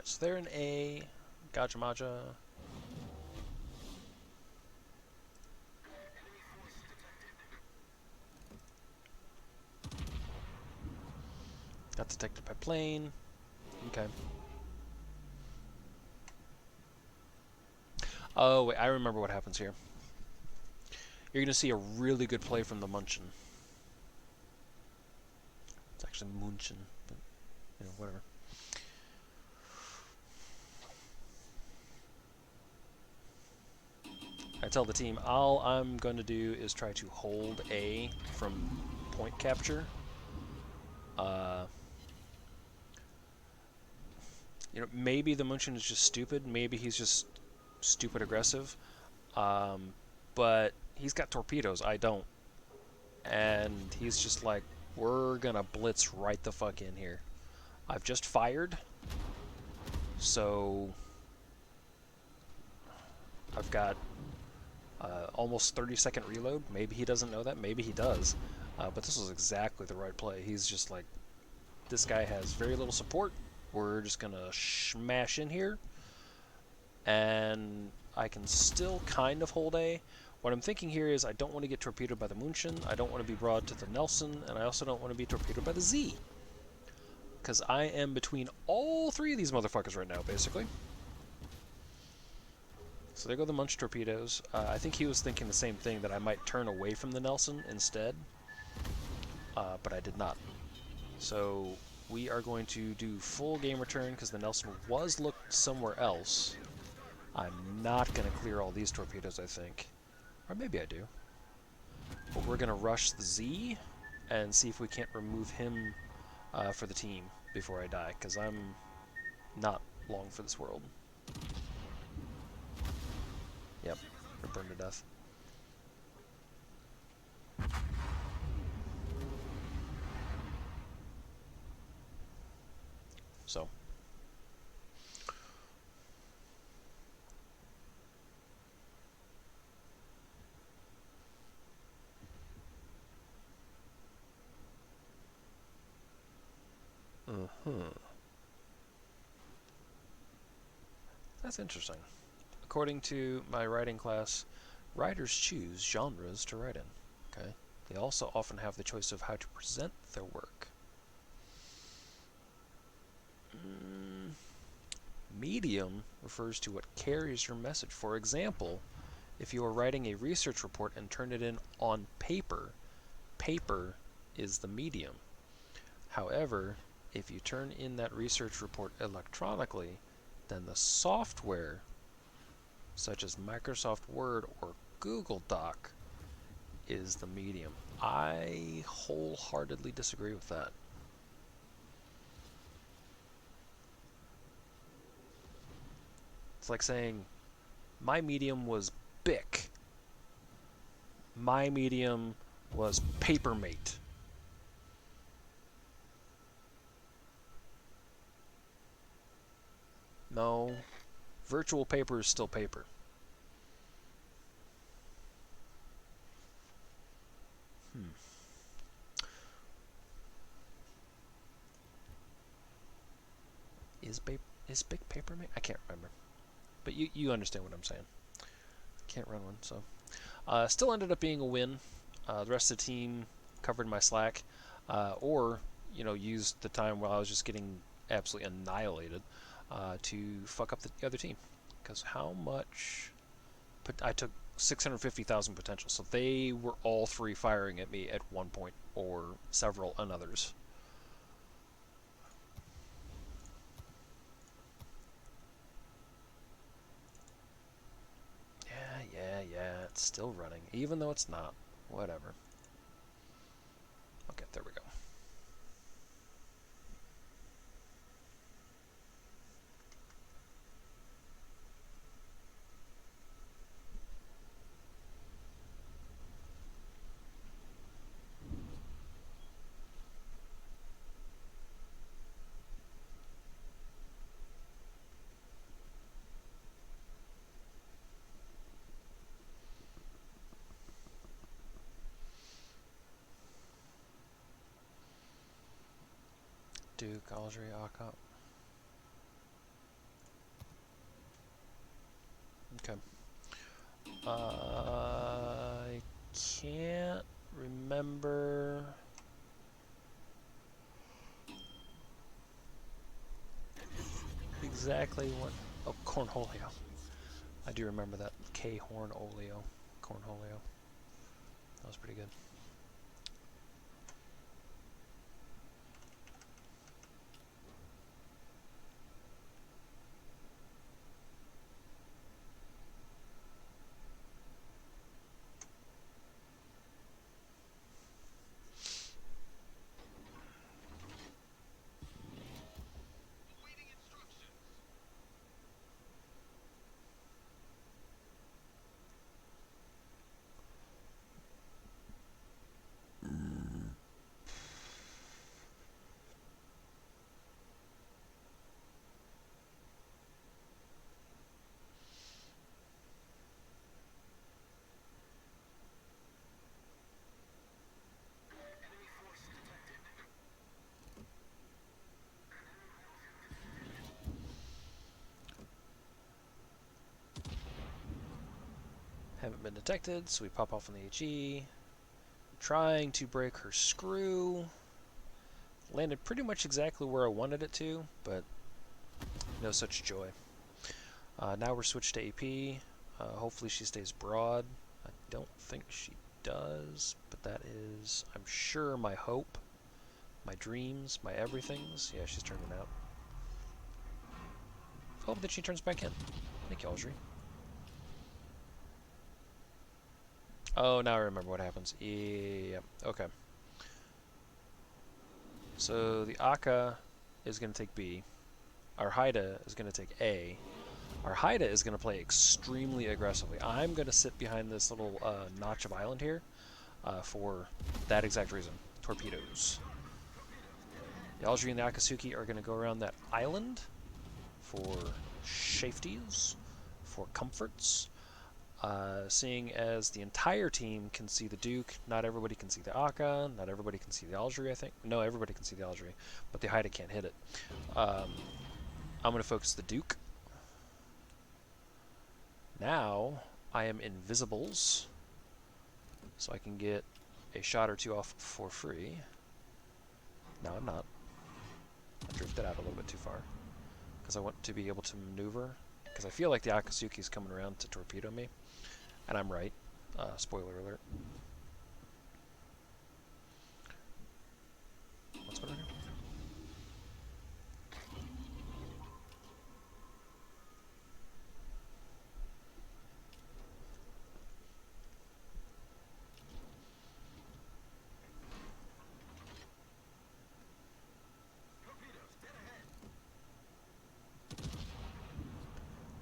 A: So they're in A, Gajamaja. Got detected by plane. Okay. Oh, wait, I remember what happens here. You're going to see a really good play from the Munchen. It's actually Munchen, but, you know, whatever. I tell the team, all I'm going to do is try to hold A from point capture. You know, maybe the Munchen is just stupid. Maybe he's just stupid aggressive. But he's got torpedoes. I don't. And he's just like, we're going to blitz right the fuck in here. I've just fired. So I've got almost 30-second reload. Maybe he doesn't know that. Maybe he does. But this was exactly the right play. He's just like, this guy has very little support. We're just going to smash in here. And I can still kind of hold A. What I'm thinking here is I don't want to get torpedoed by the Munchen. I don't want to be brought to the Nelson. And I also don't want to be torpedoed by the Z. Because I am between all three of these motherfuckers right now, basically. So there go the Munch torpedoes. I think he was thinking the same thing, that I might turn away from the Nelson instead. But I did not. So we are going to do full game return because the Nelson was looked somewhere else. I'm not going to clear all these torpedoes, I think. Or maybe I do. But we're going to rush the Z and see if we can't remove him for the team before I die, because I'm not long for this world. Yep, we're burned to death. So. That's interesting. According to my writing class, writers choose genres to write in. Okay. They also often have the choice of how to present their work. Medium refers to what carries your message. For example, if you are writing a research report and turn it in on paper, paper is the medium. However, if you turn in that research report electronically, then the software, such as Microsoft Word or Google Doc, is the medium. I wholeheartedly disagree with that. It's like saying, my medium was Bic. My medium was Papermate. No, virtual paper is still paper. Is Bic Papermate? I can't remember. But you understand what I'm saying. Can't run one, so. Still ended up being a win. The rest of the team covered my slack, or used the time while I was just getting absolutely annihilated to fuck up the other team. Because how much? I took 650,000 potential, so they were all three firing at me at one point or several others. Yeah, it's still running, even though it's not. Whatever. Okay, there we go. Duke, Aldry, Akop. Okay. I can't remember exactly what. Oh, Cornholio. I do remember that. K Horn Oleo. Cornholio. That was pretty good. Haven't been detected, so we pop off on the HE. Trying to break her screw. Landed pretty much exactly where I wanted it to, but no such joy. Now we're switched to AP. Hopefully she stays broad. I don't think she does, but that is, I'm sure, my hope, my dreams, my everythings. Yeah, she's turning out. Hope that she turns back in. Thank you, Aldry. Oh, now I remember what happens. Yeah, okay. So the Akka is going to take B. Our Haida is going to take A. Our Haida is going to play extremely aggressively. I'm going to sit behind this little notch of island here for that exact reason. Torpedoes. The Aldry and the Akatsuki are going to go around that island for safeties, for comforts. Seeing as the entire team can see the Duke, not everybody can see the Akka, not everybody can see the Aldry, I think. No, everybody can see the Aldry, but the Haida can't hit it. I'm going to focus the Duke. Now, I am invisibles, so I can get a shot or two off for free. No, I'm not. I drifted out a little bit too far, because I want to be able to maneuver, because I feel like the Akatsuki is coming around to torpedo me. And I'm right. Spoiler alert. What's going on here?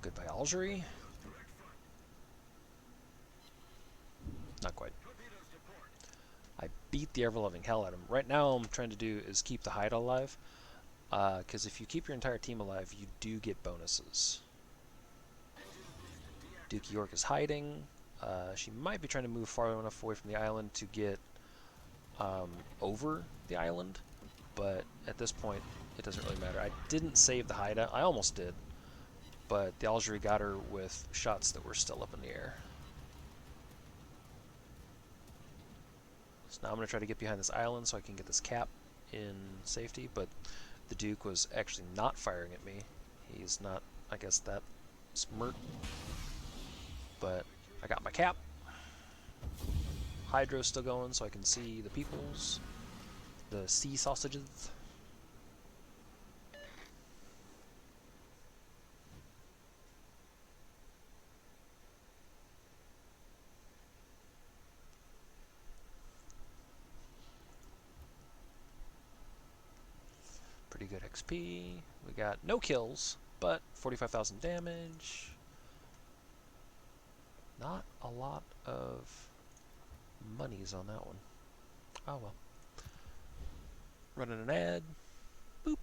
A: Goodbye, Algerie. Not quite. I beat the ever-loving hell out of him. Right now, all I'm trying to do is keep the Haida alive, because if you keep your entire team alive, you do get bonuses. Duke York is hiding. She might be trying to move far enough away from the island to get over the island, but at this point, it doesn't really matter. I didn't save the Haida. I almost did, but the Algerie got her with shots that were still up in the air. So now I'm going to try to get behind this island so I can get this cap in safety, but the Duke was actually not firing at me. He's not, I guess, that smart. But I got my cap. Hydro's still going so I can see the peoples, the sea sausages. Pretty good XP. We got no kills, but 45,000 damage. Not a lot of monies on that one. Oh well. Running an ad. Boop.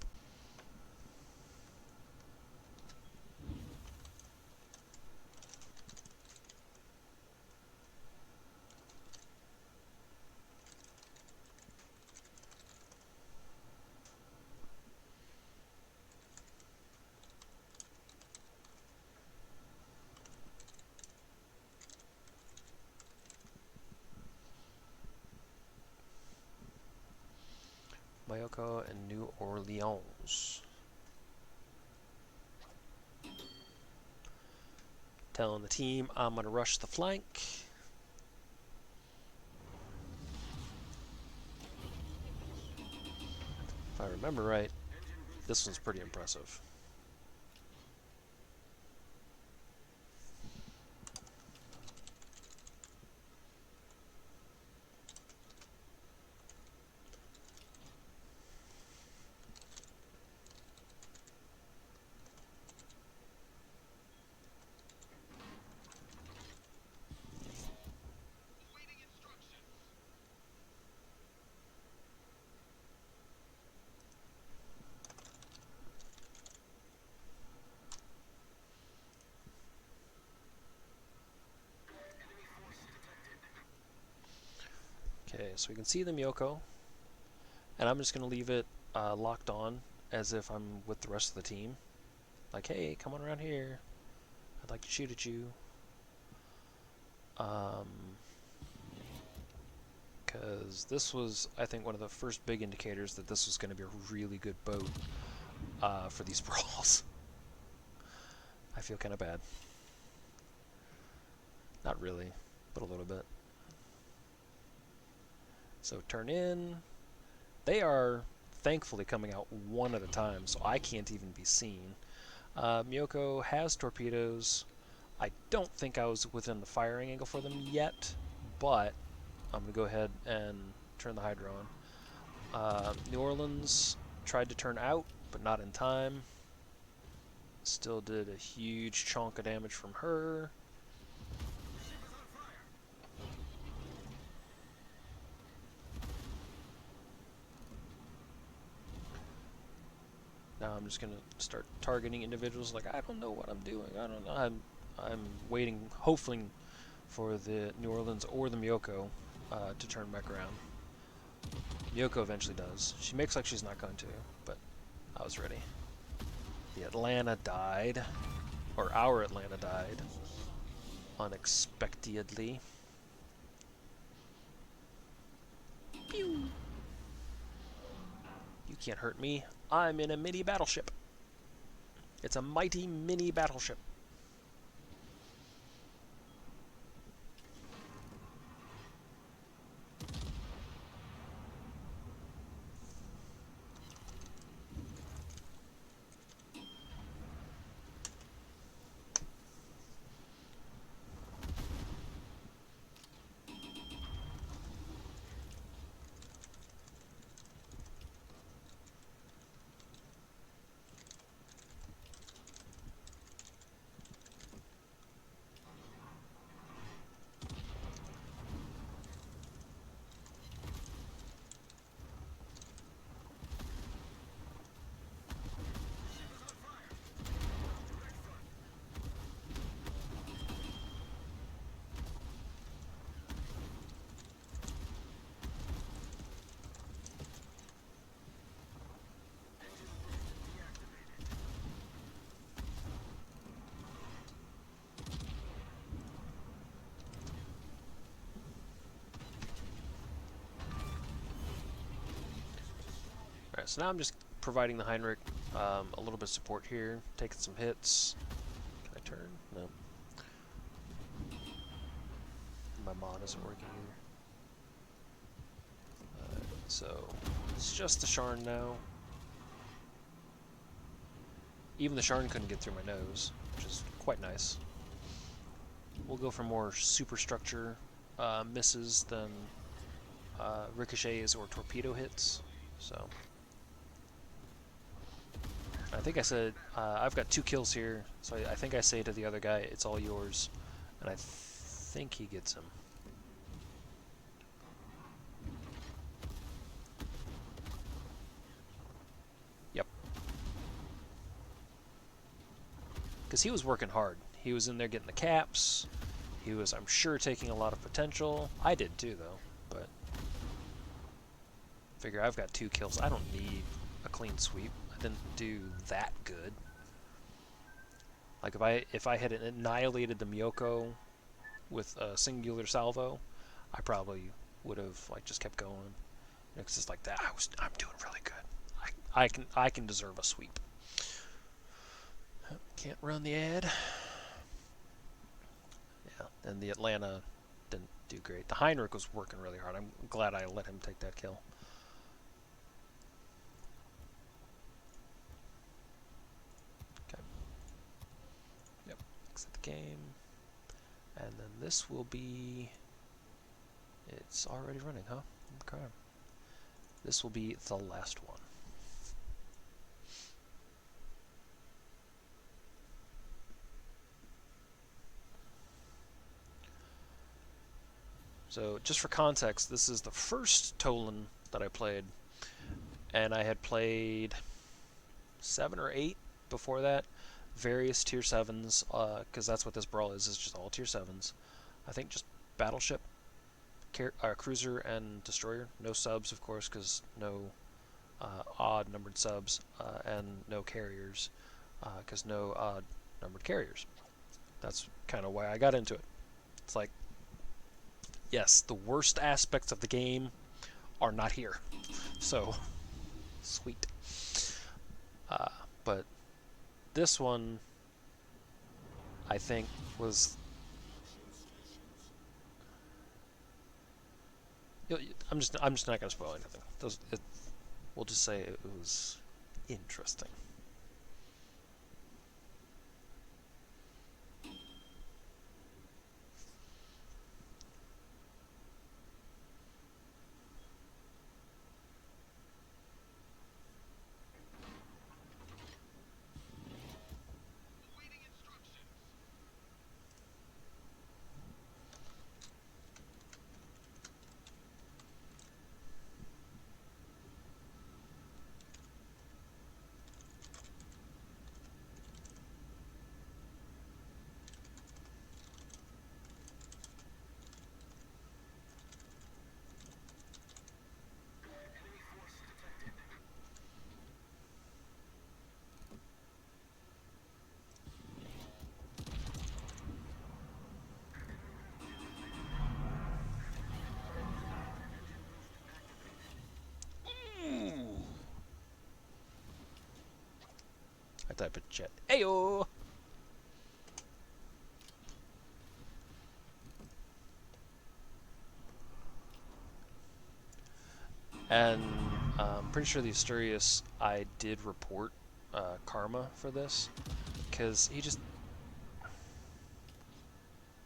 A: Mayoko and New Orleans. Telling the team I'm going to rush the flank. If I remember right, this one's pretty impressive. Okay, so we can see the Miyoko, and I'm just going to leave it locked on as if I'm with the rest of the team. Like, hey, come on around here. I'd like to shoot at you. Because this was, I think, one of the first big indicators that this was going to be a really good boat for these brawls. I feel kind of bad. Not really, but a little bit. So turn in. They are thankfully coming out one at a time, so I can't even be seen. Miyoko has torpedoes. I don't think I was within the firing angle for them yet, but I'm going to go ahead and turn the Hydra on. New Orleans tried to turn out, but not in time. Still did a huge chunk of damage from her. Now I'm just going to start targeting individuals like, I don't know what I'm doing. I don't know. I'm waiting, hoping for the New Orleans or the Miyoko to turn back around. Miyoko eventually does. She makes like she's not going to, but I was ready. The Atlanta died, or our Atlanta died, unexpectedly. Pew! You can't hurt me. I'm in a mini battleship. It's a mighty mini battleship. Alright, so now I'm just providing the Heinrich a little bit of support here, taking some hits. Can I turn? No. My mod isn't working here. So it's just the Sharn now. Even the Sharn couldn't get through my nose, which is quite nice. We'll go for more superstructure misses than ricochets or torpedo hits. So I think I said I've got 2 kills here, so I think I say to the other guy, "It's all yours," and I think he gets him. Yep. Because he was working hard. He was in there getting the caps. He was, I'm sure, taking a lot of potential. I did too, though. But figure I've got 2 kills. I don't need a clean sweep. I didn't do that good. Like if I had annihilated the Miyoko with a singular salvo, I probably would have like just kept going. It's just like that. I'm doing really good. I can deserve a sweep. Can't run the ad. Yeah, and the Atlanta didn't do great. The Heinrich was working really hard. I'm glad I let him take that kill. Okay. Yep. Exit the game. And then this will be... It's already running, huh? Okay. This will be the last one. So, just for context, this is the first Toulon that I played, and I had played 7 or 8 before that, various tier 7s, because that's what this brawl is just all tier 7s. I think just battleship, cruiser, and destroyer. No subs, of course, because no odd-numbered subs, and no carriers, because no odd-numbered carriers. That's kind of why I got into it. It's like, yes, the worst aspects of the game are not here. So, sweet. But this one, I think, was... I'm just not going to spoil anything. We'll just say it was interesting. I type in chat. Ayo! And I'm pretty sure the Asturias, I did report karma for this, because he just...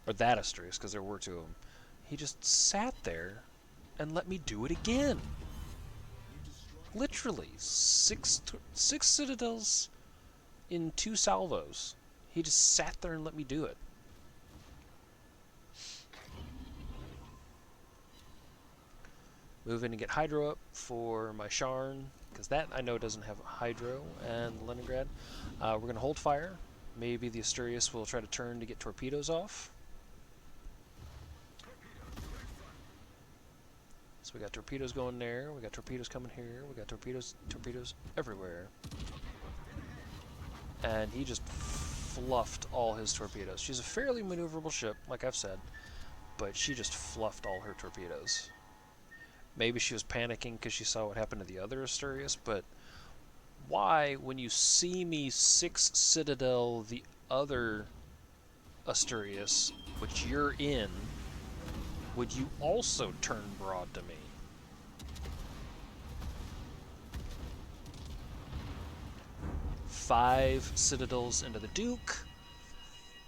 A: Or that Asturias, because there were 2 of them. He just sat there and let me do it again. Literally, 6 citadels in 2 salvos. He just sat there and let me do it. Move in and get Hydro up for my Sharn, because that I know doesn't have Hydro, and Leningrad. We're going to hold fire. Maybe the Asturias will try to turn to get torpedoes off. So we got torpedoes going there, we got torpedoes coming here, we got torpedoes everywhere. And he just fluffed all his torpedoes. She's a fairly maneuverable ship, like I've said, but she just fluffed all her torpedoes. Maybe she was panicking because she saw what happened to the other Asturias, but why, when you see me 6 Citadel the other Asturias, which you're in, would you also turn broad to me? Five Citadels into the Duke,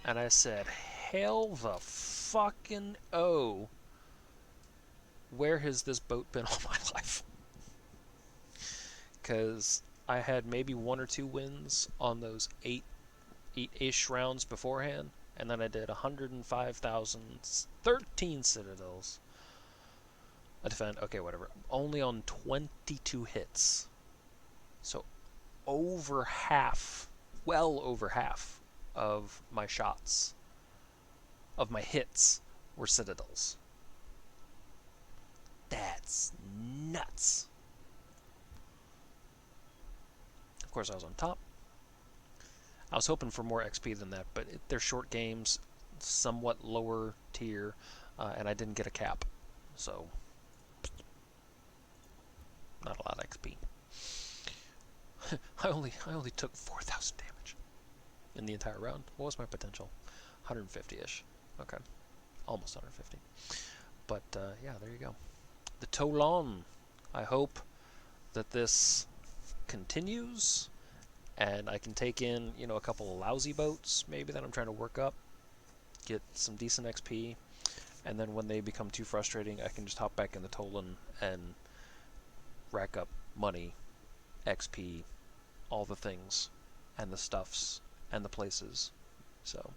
A: and I said, hell the fucking O. Where has this boat been all my life? Because I had maybe 1 or 2 wins on those 8-ish rounds beforehand, and then I did 105,000, 13 Citadels. I defend, okay, whatever. Only on 22 hits. So over half, well over half of my shots, of my hits, were Citadels. That's nuts. Of course, I was on top. I was hoping for more XP than that, but they're short games, somewhat lower tier, and I didn't get a cap, so not a lot of XP. I only took 4,000 damage in the entire round. What was my potential? 150-ish. Okay, almost 150. But yeah, there you go. The Toulon. I hope that this continues, and I can take in, you know, a couple of lousy boats, maybe, that I'm trying to work up, get some decent XP, and then when they become too frustrating, I can just hop back in the Toulon and rack up money, XP, all the things, and the stuffs, and the places. So